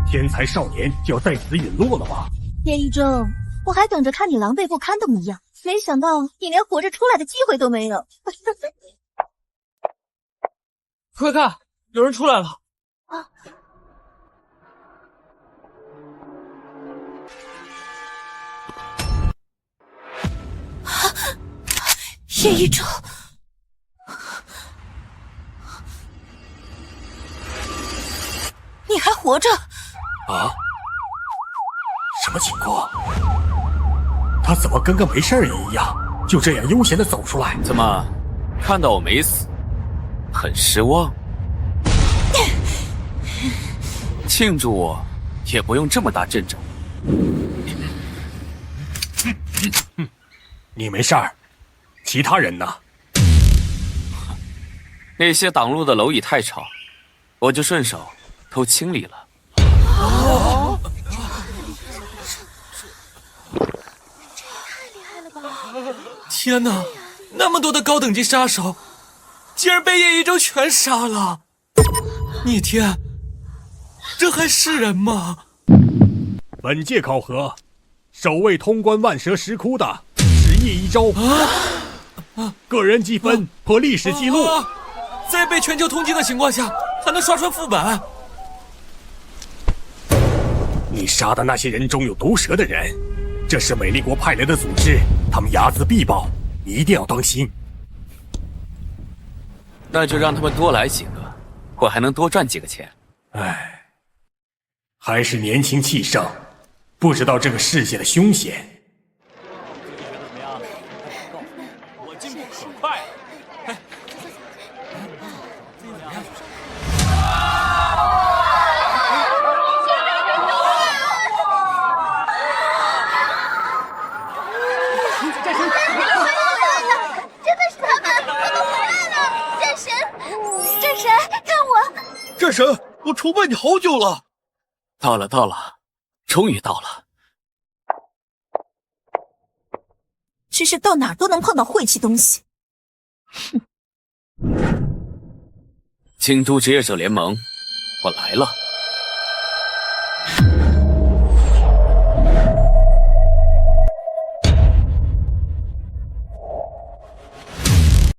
天才少年就要在此陨落了吗？叶一舟，我还等着看你狼狈不堪的模样。没想到你连活着出来的机会都没有。快看，有人出来了！啊！叶一舟，你还活着？啊？什么情况？他怎么跟个没事人一样，就这样悠闲的走出来？怎么，看到我没死，很失望？庆祝我，也不用这么大阵仗。你没事儿，其他人呢？那些挡路的蝼蚁太吵，我就顺手都清理了。哦，天哪，那么多的高等级杀手，竟然被叶一舟全杀了！逆天，这还是人吗？本届考核，首位通关万蛇石窟的是叶一舟，个人积分破历史记录，在被全球通缉的情况下，还能刷穿副本。你杀的那些人中有毒蛇的人，这是美丽国派来的组织，他们睚眦必报，你一定要当心。那就让他们多来几个，我还能多赚几个钱。唉，还是年轻气盛，不知道这个世界的凶险。我进步可快了。战神，我崇拜你好久了。到了，终于到了。只是到哪儿都能碰到晦气东西。京都职业者联盟，我来了。